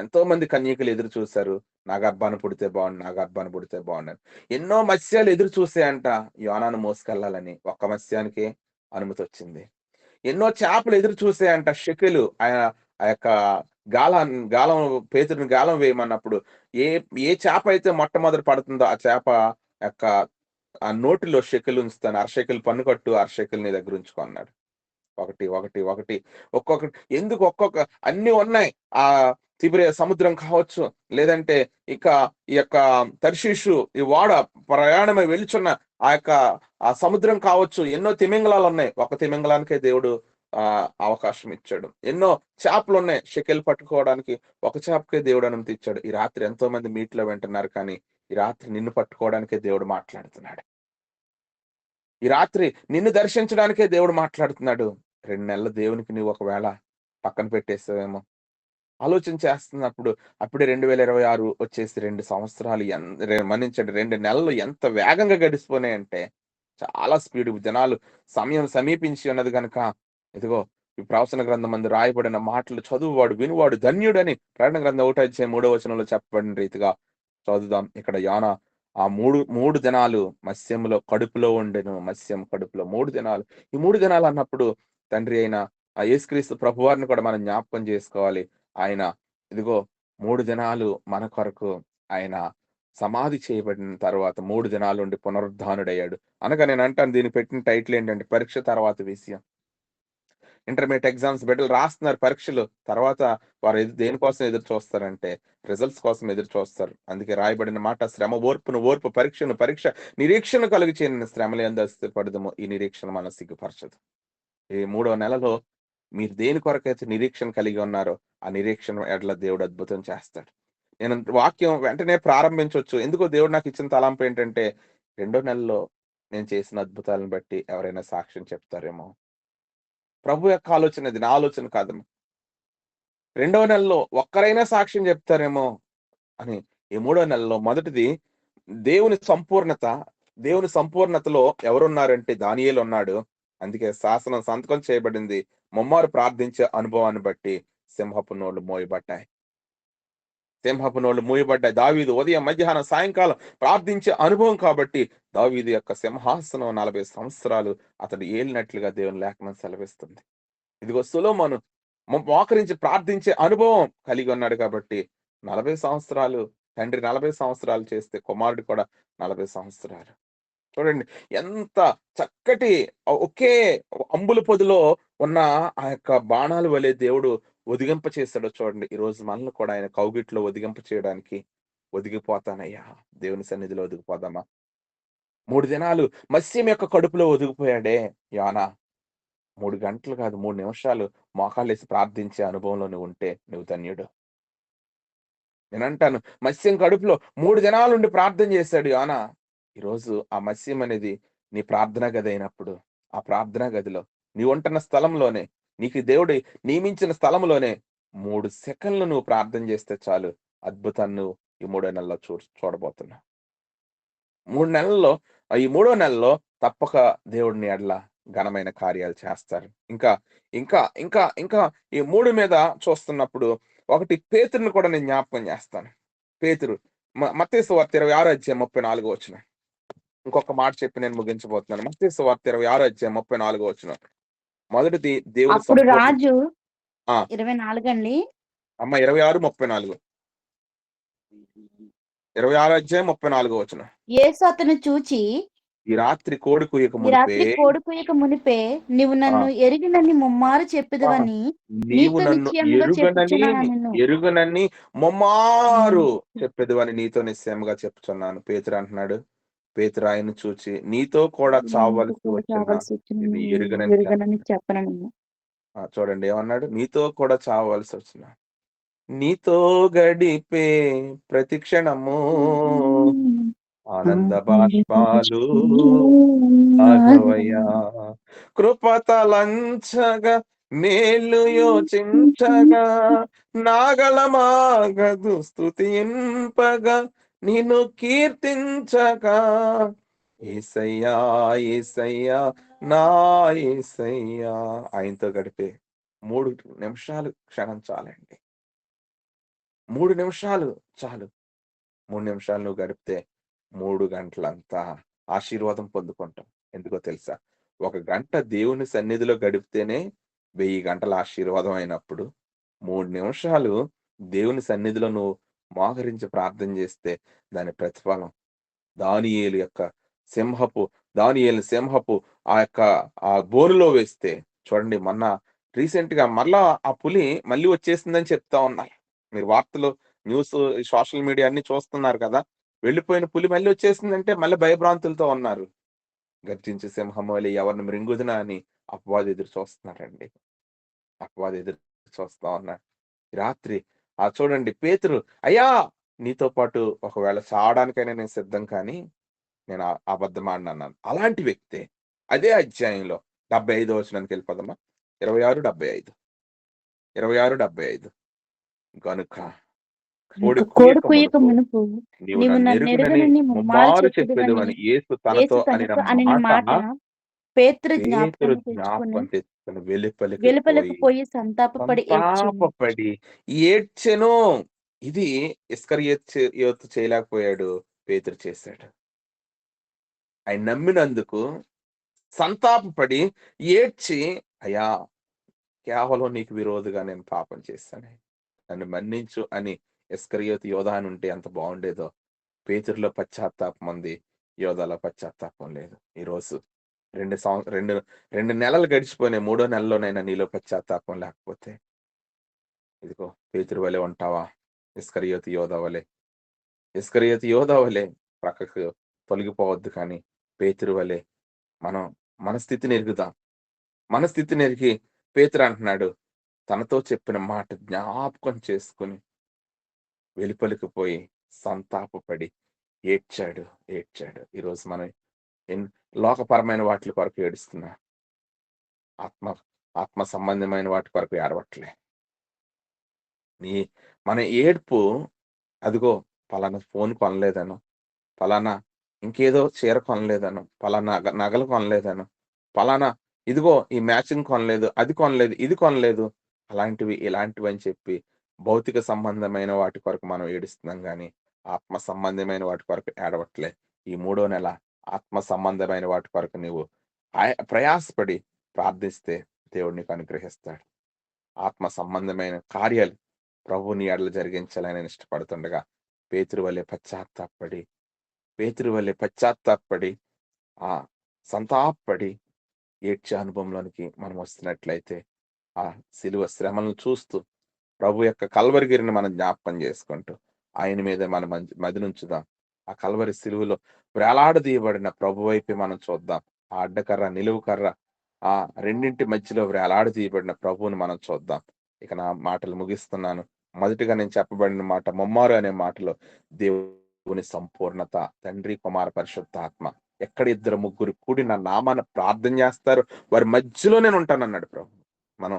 ఎంతో మంది కన్యకలు ఎదురు చూశారు. నా గర్భాన పుడితే బాగుండు, నా గర్భాన పుడితే బాగుండని. ఎన్నో మత్స్యాలు ఎదురు చూసాయంట యోనాను మోసుకెళ్లాలని. ఒక్క మత్స్యానికే అనుమతి వచ్చింది. ఎన్నో చేపలు ఎదురు చూసాయంట షెకెలు ఆ యొక్క గాలం పేతురుని గాలం వేయమన్నప్పుడు ఏ చేప అయితే మొట్టమొదటి పడుతుందో ఆ చేప యొక్క ఆ నోటిలో షెకెలు ఉంచుతాను, అరషెకెలు పన్ను కట్టు, అరషెకెలు నీ దగ్గర ఉంచుకో అన్నాడు. ఒకటి ఎందుకు ఒక్కొక్క అన్ని ఉన్నాయి. ఆ తిబిరే సముద్రం కావచ్చు, లేదంటే ఇక ఈ యొక్క తర్షీషు ఈ వాడ ప్రయాణమై వెళ్చున్న ఆ సముద్రం కావచ్చు, ఎన్నో తిమింగలాలు ఉన్నాయి. ఒక తిమింగలానికే దేవుడు అవకాశం ఇచ్చాడు. ఎన్నో చేపలు ఉన్నాయి షెకెల్ పట్టుకోవడానికి, ఒక చేపకే దేవుడు అనుమతి ఇచ్చాడు. ఈ రాత్రి ఎంతో మంది మీట్లో వింటున్నారు, కానీ ఈ రాత్రి నిన్ను పట్టుకోవడానికే దేవుడు మాట్లాడుతున్నాడు. ఈ రాత్రి నిన్ను దర్శించడానికే దేవుడు మాట్లాడుతున్నాడు. 2 నెలలు దేవునికి నీవు ఒకవేళ పక్కన పెట్టేస్తావేమో ఆలోచన చేస్తున్నప్పుడు, అప్పుడే 2026 వచ్చేసి 2 సంవత్సరాలు మన్నించండి 2 నెలలు ఎంత వేగంగా గడిచిపోయినాయంటే చాలా స్పీడ్. జనాలు సమయం సమీపించి ఉన్నది కనుక ఇదిగో ఈ ప్రవచన గ్రంథం మందు రాయబడిన మాటలు చదువువాడు వినువాడు ధన్యుడని ప్రకటన గ్రంథం 1:3 చెప్పబడిన రీతిగా చదువుదాం. ఇక్కడ యోనా ఆ మూడు దినాలు మత్స్యంలో కడుపులో ఉండెను. మత్స్యం కడుపులో 3 దినాలు. ఈ 3 దినాలు అన్నప్పుడు తండ్రి అయిన ఆ యేసుక్రీస్తు ప్రభువారిని కూడా మనం జ్ఞాపకం చేసుకోవాలి. ఆయన ఇదిగో 3 దినాలు మన కొరకు ఆయన సమాధి చేయబడిన తర్వాత 3 దినాలు ఉండి పునరుద్ధానుడయ్యాడు. అనగా నేను అంటాను, దీనికి పెట్టిన టైటిల్ ఏంటంటే పరీక్ష తర్వాత విషయం. ఇంటర్మీడియట్ ఎగ్జామ్స్ బిడ్డలు రాస్తున్నారు పరీక్షలు. తర్వాత వారు దేనికోసం ఎదురు చూస్తారంటే రిజల్ట్స్ కోసం ఎదురు చూస్తారు. అందుకే రాయబడిన మాట, శ్రమ ఓర్పు పరీక్ష నిరీక్షణ కలిగి చేయని శ్రమలు ఎంత పడదమో ఈ నిరీక్షణ మన సిగ్గుపరచదు. ఈ 3వ నెలలో మీరు దేని కొరకైతే నిరీక్షణ కలిగి ఉన్నారో ఆ నిరీక్షణ ఎడల దేవుడు అద్భుతం చేస్తాడు. నేను వాక్యం వెంటనే ప్రారంభించవచ్చు. ఎందుకో దేవుడు నాకు ఇచ్చిన తలంపు ఏంటంటే 2వ నెలలో నేను చేసిన అద్భుతాలను బట్టి ఎవరైనా సాక్ష్యం చెప్తారేమో. ప్రభు యొక్క ఆలోచన ఇది, నా ఆలోచన కాదు. 2వ నెలలో ఒక్కరైనా సాక్ష్యం చెప్తారేమో అని. ఈ 3వ నెలలో మొదటిది దేవుని సంపూర్ణతలో ఎవరున్నారంటే దానియేలు ఉన్నాడు. అందుకే శాసనం సంతకం చేయబడింది. ముమ్మారు ప్రార్థించే అనుభవాన్ని బట్టి సింహపు నోళ్లు మూయబడ్డాయి. దావీదు ఉదయం మధ్యాహ్నం సాయంకాలం ప్రార్థించే అనుభవం కాబట్టి దావీదు యొక్క సింహాసనం 40 సంవత్సరాలు అతడు ఏలినట్లుగా దేవుని లేఖనం సెలవిస్తుంది. ఇదిగో సొలొమోను మోకరించి ప్రార్థించే అనుభవం కలిగి ఉన్నాడు కాబట్టి 40 సంవత్సరాలు తండ్రి 40 సంవత్సరాలు చేస్తే కుమారుడు కూడా 40 సంవత్సరాలు. చూడండి ఎంత చక్కటి ఒకే అంబుల పొదిలో ఉన్న ఆ యొక్క బాణాలు వలె దేవుడు ఒదిగింప చేశాడో చూడండి. ఈ రోజు మనల్ని కూడా ఆయన కౌగిట్లో ఒదిగింప చేయడానికి ఒదిగిపోతానయ్యా, దేవుని సన్నిధిలో ఒదిగిపోదామా? 3 దినాలు మత్స్యం యొక్క కడుపులో ఒదిగిపోయాడే యోనా. 3 గంటలు కాదు, 3 నిమిషాలు మోకాళ్ళేసి ప్రార్థించే అనుభవంలో నువ్వు ఉంటే నువ్వు ధన్యుడు. నేనంటాను, మత్స్యం కడుపులో 3 దినాలుండి ప్రార్థన చేశాడు యోనా. ఈరోజు ఆ మత్స్యం అనేది నీ ప్రార్థనా గది అయినప్పుడు, ఆ ప్రార్థనా గదిలో నీ ఉంటున్న స్థలంలోనే, నీకు దేవుడు నియమించిన స్థలంలోనే 3 సెకండ్లు నువ్వు ప్రార్థన చేస్తే చాలు, అద్భుతాన్ని నువ్వు ఈ 3వ నెలలో చూడబోతున్నావు. 3 నెలల్లో ఈ 3వ నెలలో తప్పక దేవుడిని ఎడల ఘనమైన కార్యాలు చేస్తారు. ఇంకా ఇంకా ఇంకా ఇంకా ఈ 3 మీద చూస్తున్నప్పుడు ఒకటి పేతురుని కూడా నేను జ్ఞాపకం చేస్తాను. పేతురు మత్తయి సువార్త 26:34 ఇంకొక మాట చెప్పి నేను ముగించబోతున్నాను. మత్తయి సువార్త 26:34 మొదటిది దేవుని అప్పుడు రాజు 24 అండి. 26:34 26:34 యేసు అతను చూచి ఈ రాత్రి కోడి కూయక ఈ మునిపే రాత్రి కోడి కూయక మునిపే నీవు ఆ, నన్ను ఎరిగినని ముమ్మారు ఆ, చెప్పెదవని నీవు నీతో నన్ను నిశ్చయముగా చెప్పుచున్నాను నిన్ను. ఎరుగనని మొమ్మారు చెప్పేది అని నీతో నిశ్చయముగా చెప్తున్నాను. పేతురు అంటున్నాడు, పేతురు ఆయన చూచి నీతో కూడా నీతో చావవలసి కూడా వచ్చిన చావాల్సి వచ్చిన ఇది నేను ఎరుగనని ఎరుగనని చెప్పను నిన్ను. చూడండి ఏమన్నాడు, నీతో కూడా చావవలసి వచ్చిన నీతో గడిపే ప్రతి క్షణము ఆనంద బాష్పాలు ఆగవయ్యా. కృపతలంచగా మేలు యోచించగా నాగళమాగదు స్తుతింపగా నిన్ను కీర్తించగా యేసయ్యా యేసయ్యా నా యేసయ్యా. ఆయనతో గడిపే 3 నిమిషాలు క్షణం చాలండి. 3 నిమిషాలు చాలు. 3 నిమిషాలు నువ్వు గడిపితే 3 గంటలంతా ఆశీర్వాదం పొందుకుంటాం. ఎందుకో తెలుసా? 1 గంట దేవుని సన్నిధిలో గడిపితేనే 1000 గంటల ఆశీర్వాదం అయినప్పుడు 3 నిమిషాలు దేవుని సన్నిధిలో నువ్వు మోకరించి ప్రార్థన చేస్తే దాని ప్రతిఫలం దానియేలు యొక్క సింహపు ఆ యొక్క ఆ బోనులో వేస్తే చూడండి, మొన్న రీసెంట్‌గా మరలా ఆ పులి మళ్ళీ వచ్చేసిందని చెప్తా ఉన్నారు. మీరు వార్తలు, న్యూస్, సోషల్ మీడియా అన్ని చూస్తున్నారు కదా! వెళ్ళిపోయిన పులి మళ్ళీ వచ్చేసిందంటే మళ్ళీ భయభ్రాంతులతో ఉన్నారు. గర్జించే సింహం వలె ఎవరిని మృంగుదునా అని అపవాది ఎదురు చూస్తున్నారండి. అపవాది ఎదురు చూస్తా ఉన్నాడు. ఈ రాత్రి చూడండి పేతురు, అయ్యా నీతో పాటు ఒకవేళ చావడానికైనా నేను సిద్ధం, కానీ నేను అబద్ధం ఆడనన్నాను. అలాంటి వ్యక్తే అదే అధ్యాయంలో 75వ వచనానికి వెళ్ళిపోదామా? 26:75 26:75 గనుక కోడి కోడి కూయక కూయక మునుపు మునుపు నీవు నీవు నన్ను నన్ను ఎరుగనని ఎరుగనని ముమ్మారు ముమ్మారు చెప్పెదవని చెప్పెదవని యేసు తనతో యేసు అనిన తనతో అని మాట మాట పేతురు పేతురు జ్ఞాపకాన్ని తెచ్చుకుని జ్ఞాపకం తెచ్చుకుని వెలుపలికి వెలుపలకు పోయి పోయి సంతాపపడి ఏడ్చెను. సంతాపపడి ఏడ్చెను. ఇది యోతు చేయలేకపోయాడు, పేతురు చేశాడు. ఆయన నమ్మినందుకు సంతాపపడి ఏడ్చి, అయ్యా కేవలం నీకు విరోధిగా నేను పాపం చేశాను, నన్ను మన్నించు అని ఇస్కరియోతు యోధ అని ఉంటే ఎంత బాగుండేదో. పేతురులో పశ్చాత్తాపం ఉంది, యోధాలో పశ్చాత్తాపం లేదు. ఈరోజు 2 నెలలు గడిచిపోయినాయి, 3వ నెలలోనైనా నీలో పశ్చాత్తాపం లేకపోతే ఇదిగో పేతురు వలె ఉంటావా? ఇస్కరియోతు యోధా వలె ప్రక్కకు తొలగిపోవద్దు, కానీ పేతురు వలె మన స్థితిని ఎరుగుదాం. మన స్థితిని ఎరిగి పేతురు అంటున్నాడు, తనతో చెప్పిన మాట జ్ఞాపకం చేసుకుని వెలుపలికి పోయి సంతాపపడి ఏడ్చాడు. ఈరోజు మనం లోకపరమైన వాటి కొరకు ఏడుస్తున్నా, ఆత్మ సంబంధమైన వాటి కొరకు ఏడవట్లే. మన ఏడ్పు అదిగో పలానా ఫోన్ కొనలేదను, పలానా ఇంకేదో చీర కొనలేదను, పలానా నగలు కొనలేదను, పలానా ఇదిగో ఈ మ్యాచింగ్ కొనలేదు, అది కొనలేదు, ఇది కొనలేదు, ఇలాంటివి అని చెప్పి భౌతిక సంబంధమైన వాటి కొరకు మనం ఏడుస్తున్నాం, కానీ ఆత్మ సంబంధమైన వాటి కొరకు ఏడవట్లే. ఈ 3వ నెల ఆత్మ సంబంధమైన వాటి కొరకు నీవు ప్రయాసపడి ప్రార్థిస్తే దేవుడు నీకు అనుగ్రహిస్తాడు. ఆత్మ సంబంధమైన కార్యాలు ప్రభు నీ ఎడల జరిగించాలని ఇష్టపడుతుండగా పేతురు వలె పశ్చాత్తాపడి సంతాపడి ఏడ్చే అనుభవంలోనికి మనం వస్తున్నట్లయితే ఆ సిలువ శ్రమలను చూస్తూ ప్రభు యొక్క కల్వరిగిరిని మనం జ్ఞాపకం చేసుకుంటూ ఆయన మీద మనం మదినుంచుదాం. ఆ కల్వరి సిలువలో వేలాడదీయబడిన ప్రభు వైపే మనం చూద్దాం. ఆ అడ్డకర్ర, నిలువు కర్ర, ఆ రెండింటి మధ్యలో వేలాడదీయబడిన ప్రభువుని మనం చూద్దాం. ఇక నా మాటలు ముగిస్తున్నాను. మొదటిగా నేను చెప్పబడిన మాట ముమ్మారు అనే మాటలో దేవుని సంపూర్ణత, తండ్రి, కుమార, పరిశుద్ధాత్మ ఎక్కడ 2-3 కూడి నా నామాన ప్రార్థన చేస్తారు వారి మధ్యలో నేను ఉంటానన్నాడు ప్రభు. మనం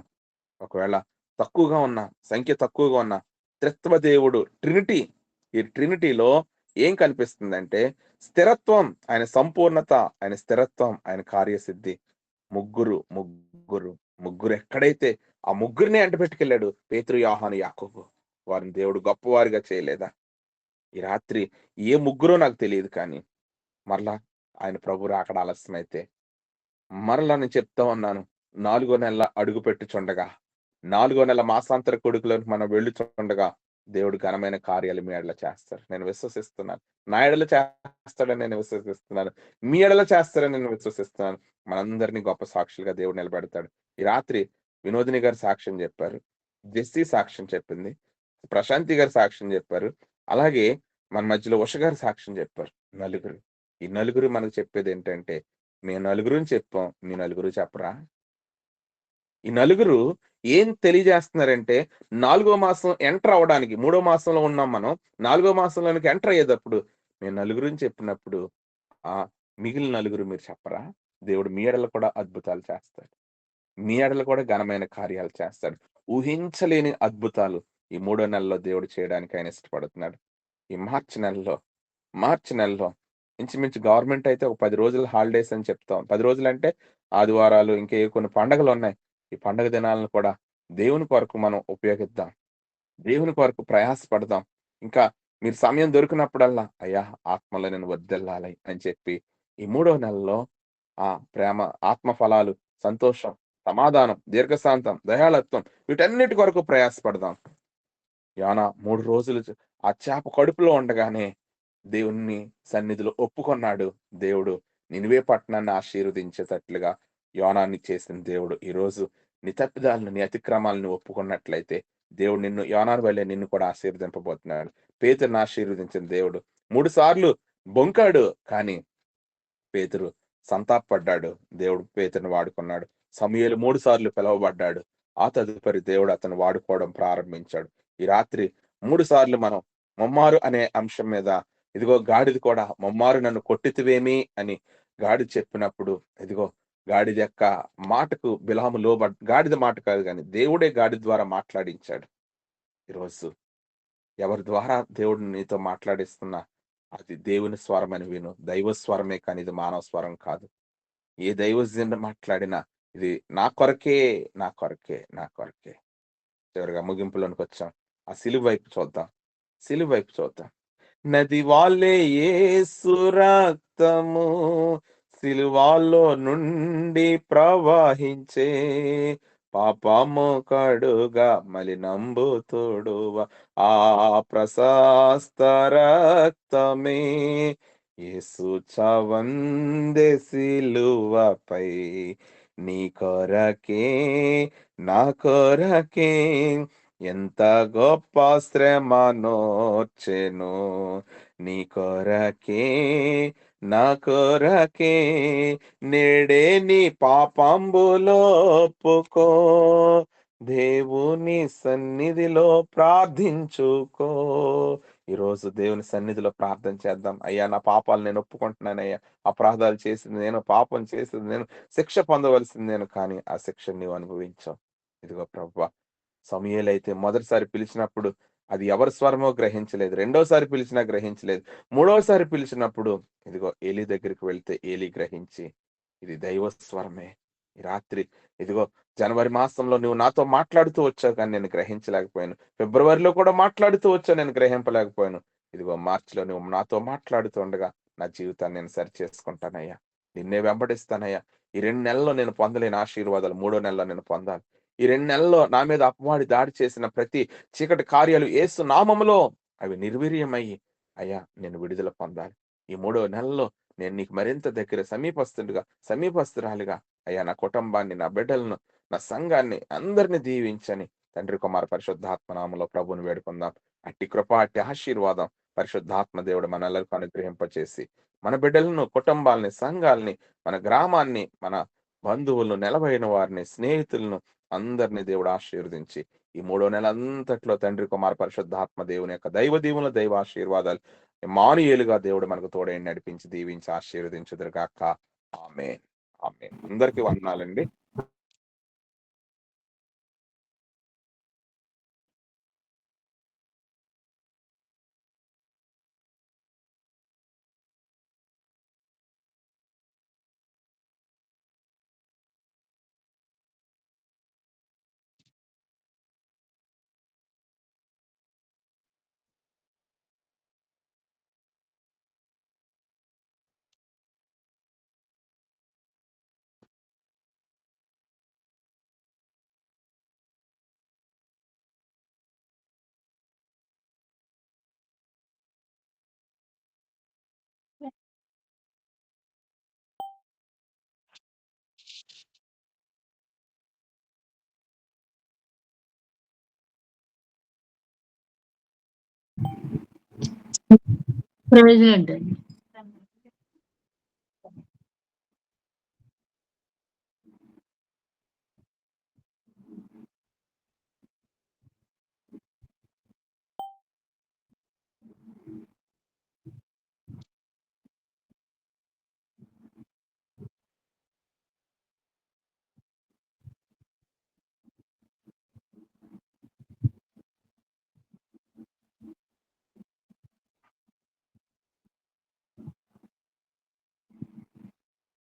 ఒకవేళ సంఖ్య తక్కువగా ఉన్న త్రిత్వ దేవుడు ట్రినిటీ, ఈ ట్రినిటీలో ఏం కనిపిస్తుందంటే స్థిరత్వం, ఆయన సంపూర్ణత, ఆయన స్థిరత్వం, ఆయన కార్యసిద్ధి. ముగ్గురు ఎక్కడైతే ఆ ముగ్గురిని అంటపెట్టుకెళ్ళాడు, పేతురు, యోహాను, యాకోబు, వారిని దేవుడు గొప్పవారిగా చేయలేదా? ఈ రాత్రి ఏ ముగ్గురో నాకు తెలియదు, కానీ మరలా ఆయన ప్రభు రాకడ ఆలస్యమైతే మరలా నేను చెప్తా ఉన్నాను, 4వ నెల అడుగు పెట్టుచుండగా, 4వ నెల మాసాంతర కొడుకులోకి మనం వెళ్ళుచుండగా దేవుడు ఘనమైన కార్యాలు మీ ఎడల చేస్తాడు. నేను విశ్వసిస్తున్నాను. నా ఎడల చేస్తాడని నేను విశ్వసిస్తున్నాను. మీ ఎడల చేస్తాడని నేను విశ్వసిస్తున్నాను. మనందరినీ గొప్ప సాక్షులుగా దేవుడు నిలబెడతాడు. ఈ రాత్రి వినోదిని గారు సాక్ష్యం చెప్పారు. జెస్సీ సాక్ష్యం చెప్పింది. ప్రశాంతి గారు సాక్ష్యం చెప్పారు. అలాగే మన మధ్యలో ఉష గారు సాక్ష్యం చెప్పారు. నలుగురు. ఈ నలుగురు మనకు చెప్పేదేంటంటే, మేము నలుగురం చెప్పాం. మీ నలుగురు చెప్పరా? ఈ నలుగురు ఏం తెలియజేస్తున్నారంటే, 4 మాసం ఎంటర్ అవ్వడానికి 3 మాసంలో ఉన్నాం మనం. 4 మాసంలోనికి ఎంటర్ అయ్యేటప్పుడు మేము నలుగురం చెప్పినప్పుడు, మిగిలిన నలుగురు మీరు చెప్పరా? దేవుడు మీ ఎడల కూడా అద్భుతాలు చేస్తాడు. మీ ఎడల కూడా ఘనమైన కార్యాలు చేస్తాడు. ఊహించలేని అద్భుతాలు ఈ 3 నెలలో దేవుడు చేయడానికి ఆయన ఇష్టపడుతున్నాడు. ఈ మార్చి నెలలో ఇంచుమించు గవర్నమెంట్ అయితే ఒక 10 రోజులు హాలిడేస్ అని చెప్తాం. 10 రోజులంటే ఆదివారాలు, ఇంకా కొన్ని పండగలున్నాయి. ఈ పండగ దినాలను కూడా దేవుని కొరకు మనం ఉపయోగిద్దాం. దేవుని కొరకు ప్రయాసపడదాం. ఇంకా మీరు సమయం దొరికినప్పుడల్లా, అయ్యా ఆత్మలో నేను వర్ధిల్లాలి అని చెప్పి ఈ 3వ నెలలో ప్రేమ, ఆత్మ ఫలాలు, సంతోషం, సమాధానం, దీర్ఘశాంతం, దయాళత్వం వీటన్నిటి కొరకు ప్రయాసపడదాం. యోనా 3 రోజులు ఆ చేప కడుపులో ఉండగానే దేవుని సన్నిధిలో ఒప్పుకొన్నాడు. దేవుడు నినివే పట్టణాన్ని ఆశీర్వదించేటట్లుగా యోనాన్ని చేసిన దేవుడు ఈరోజు నీ తప్పిదాలను, నీ అతిక్రమాలను ఒప్పుకున్నట్లయితే దేవుడు నిన్ను యోనాను వల్లే నిన్ను కూడా ఆశీర్వదింపబోతున్నాడు. పేతురుని ఆశీర్వదించిన దేవుడు 3 సార్లు బొంకాడు, కానీ పేతురు సంతాపపడ్డాడు. దేవుడు పేతురుని వాడుకున్నాడు. సమూయేలు 3 సార్లు పిలువబడ్డాడు. ఆ తదుపరి దేవుడు అతను వాడుకోవడం ప్రారంభించాడు. ఈ రాత్రి 3 సార్లు మనం ముమ్మారు అనే అంశం మీద, ఇదిగో గాడిద కూడా ముమ్మారు నన్ను కొట్టితివేమి అని గాడిద చెప్పినప్పుడు, ఇదిగో గాడిద యొక్క మాటకు బిలాము గాడిద మాట కాదు కానీ దేవుడే గాడిద ద్వారా మాట్లాడించాడు. ఈరోజు ఎవరి ద్వారా దేవుడు నీతో మాట్లాడిస్తున్నా అది దేవుని స్వరం అని విను. దైవ స్వరమే కానీ ఇది మానవ స్వరం కాదు. ఏ దైవజనుడు మాట్లాడినా ఇది నా కొరకే, నా కొరకే, నా కొరకే. చివరిగా ముగింపులోనికి వచ్చాం. ఆ సిలువ వైపు చూద్దాం. సిలువ వైపు చూద్దాం. నది వాళ్ళే యేసు రక్తము సిలువాలో నుండి ప్రవహించే, పాపము కడుగా మలినంబు తోడువ ఆ ప్రశస్త రక్తమే, యేసు చవందె సిలువపై నీ కొరకే, నా కొరకే ఎంత గొప్ప శ్రమనోర్చెను, నీ కొరకే, నా కొరకే నేడే నీ పాపంబులో ఒప్పుకో, దేవుని సన్నిధిలో ప్రార్థించుకో. ఈరోజు దేవుని సన్నిధిలో ప్రార్థన చేద్దాం. అయ్యా నా పాపాలు నేను ఒప్పుకుంటున్నానయ్యా, అపరాధాలు చేసింది నేను, పాపం చేసింది నేను, శిక్ష పొందవలసింది నేను, కానీ ఆ శిక్ష నీవు అనుభవించావు. ఇదిగో ప్రభువా, సమూయేలైతే మొదటిసారి పిలిచినప్పుడు అది ఎవరి స్వరమో గ్రహించలేదు. రెండోసారి పిలిచినా గ్రహించలేదు. మూడోసారి పిలిచినప్పుడు ఇదిగో ఏలీ దగ్గరికి వెళ్తే ఏలీ గ్రహించి ఇది దైవ స్వరమే. ఈ రాత్రి ఇదిగో జనవరి మాసంలో నువ్వు నాతో మాట్లాడుతూ వచ్చావు, కానీ నేను గ్రహించలేకపోయాను. ఫిబ్రవరిలో కూడా మాట్లాడుతూ వచ్చావు, నేను గ్రహింపలేకపోయాను. ఇదిగో మార్చిలో నువ్వు నాతో మాట్లాడుతూ ఉండగా నా జీవితాన్ని నేను సరి చేసుకుంటానయ్యా, నిన్నే వెంబడిస్తానయ్యా. ఈ 2 నెలల్లో నేను పొందలేని ఆశీర్వాదాలు 3వ నెలలో నేను పొందాలి. ఈ 2 నెలల్లో నా మీద అపవాది దాడి చేసిన ప్రతి చీకటి కార్యాలు యేసు నామములో అవి నిర్వీర్యమయ్యి, అయ్యా నేను విడుదల పొందాలి. ఈ 3వ నెలలో నేను నీకు మరింత దగ్గర సమీపస్తురాలిగా అయ్యా నా కుటుంబాన్ని, నా బిడ్డలను, నా సంఘాన్ని అందరిని దీవించని తండ్రి, కుమార, పరిశుద్ధాత్మ నామములో ప్రభువుని వేడుకుందాం. అట్టి కృప, అట్టి ఆశీర్వాదం పరిశుద్ధాత్మ దేవుడు మనెల్లరికీ అనుగ్రహింపచేసి మన బిడ్డలను, కుటుంబాలని, సంఘాలని, మన గ్రామాన్ని, మన బంధువులను, నిలబడిన వారిని, స్నేహితులను అందరినీ దేవుడు ఆశీర్వదించి ఈ 3వ నెల అంతట్లో తండ్రి, కుమార, పరిశుద్ధాత్మ దేవుని యొక్క దైవ దీవుల దైవ ఆశీర్వాదాలు మానుయేలుగా దేవుడు మనకు తోడై నడిపించి దీవించి ఆశీర్వదించుదురుగాక. ఆమేన్. ఆమేన్. అందరికీ వందనాలండి. ప్రైజ్ లార్డ్ అండి.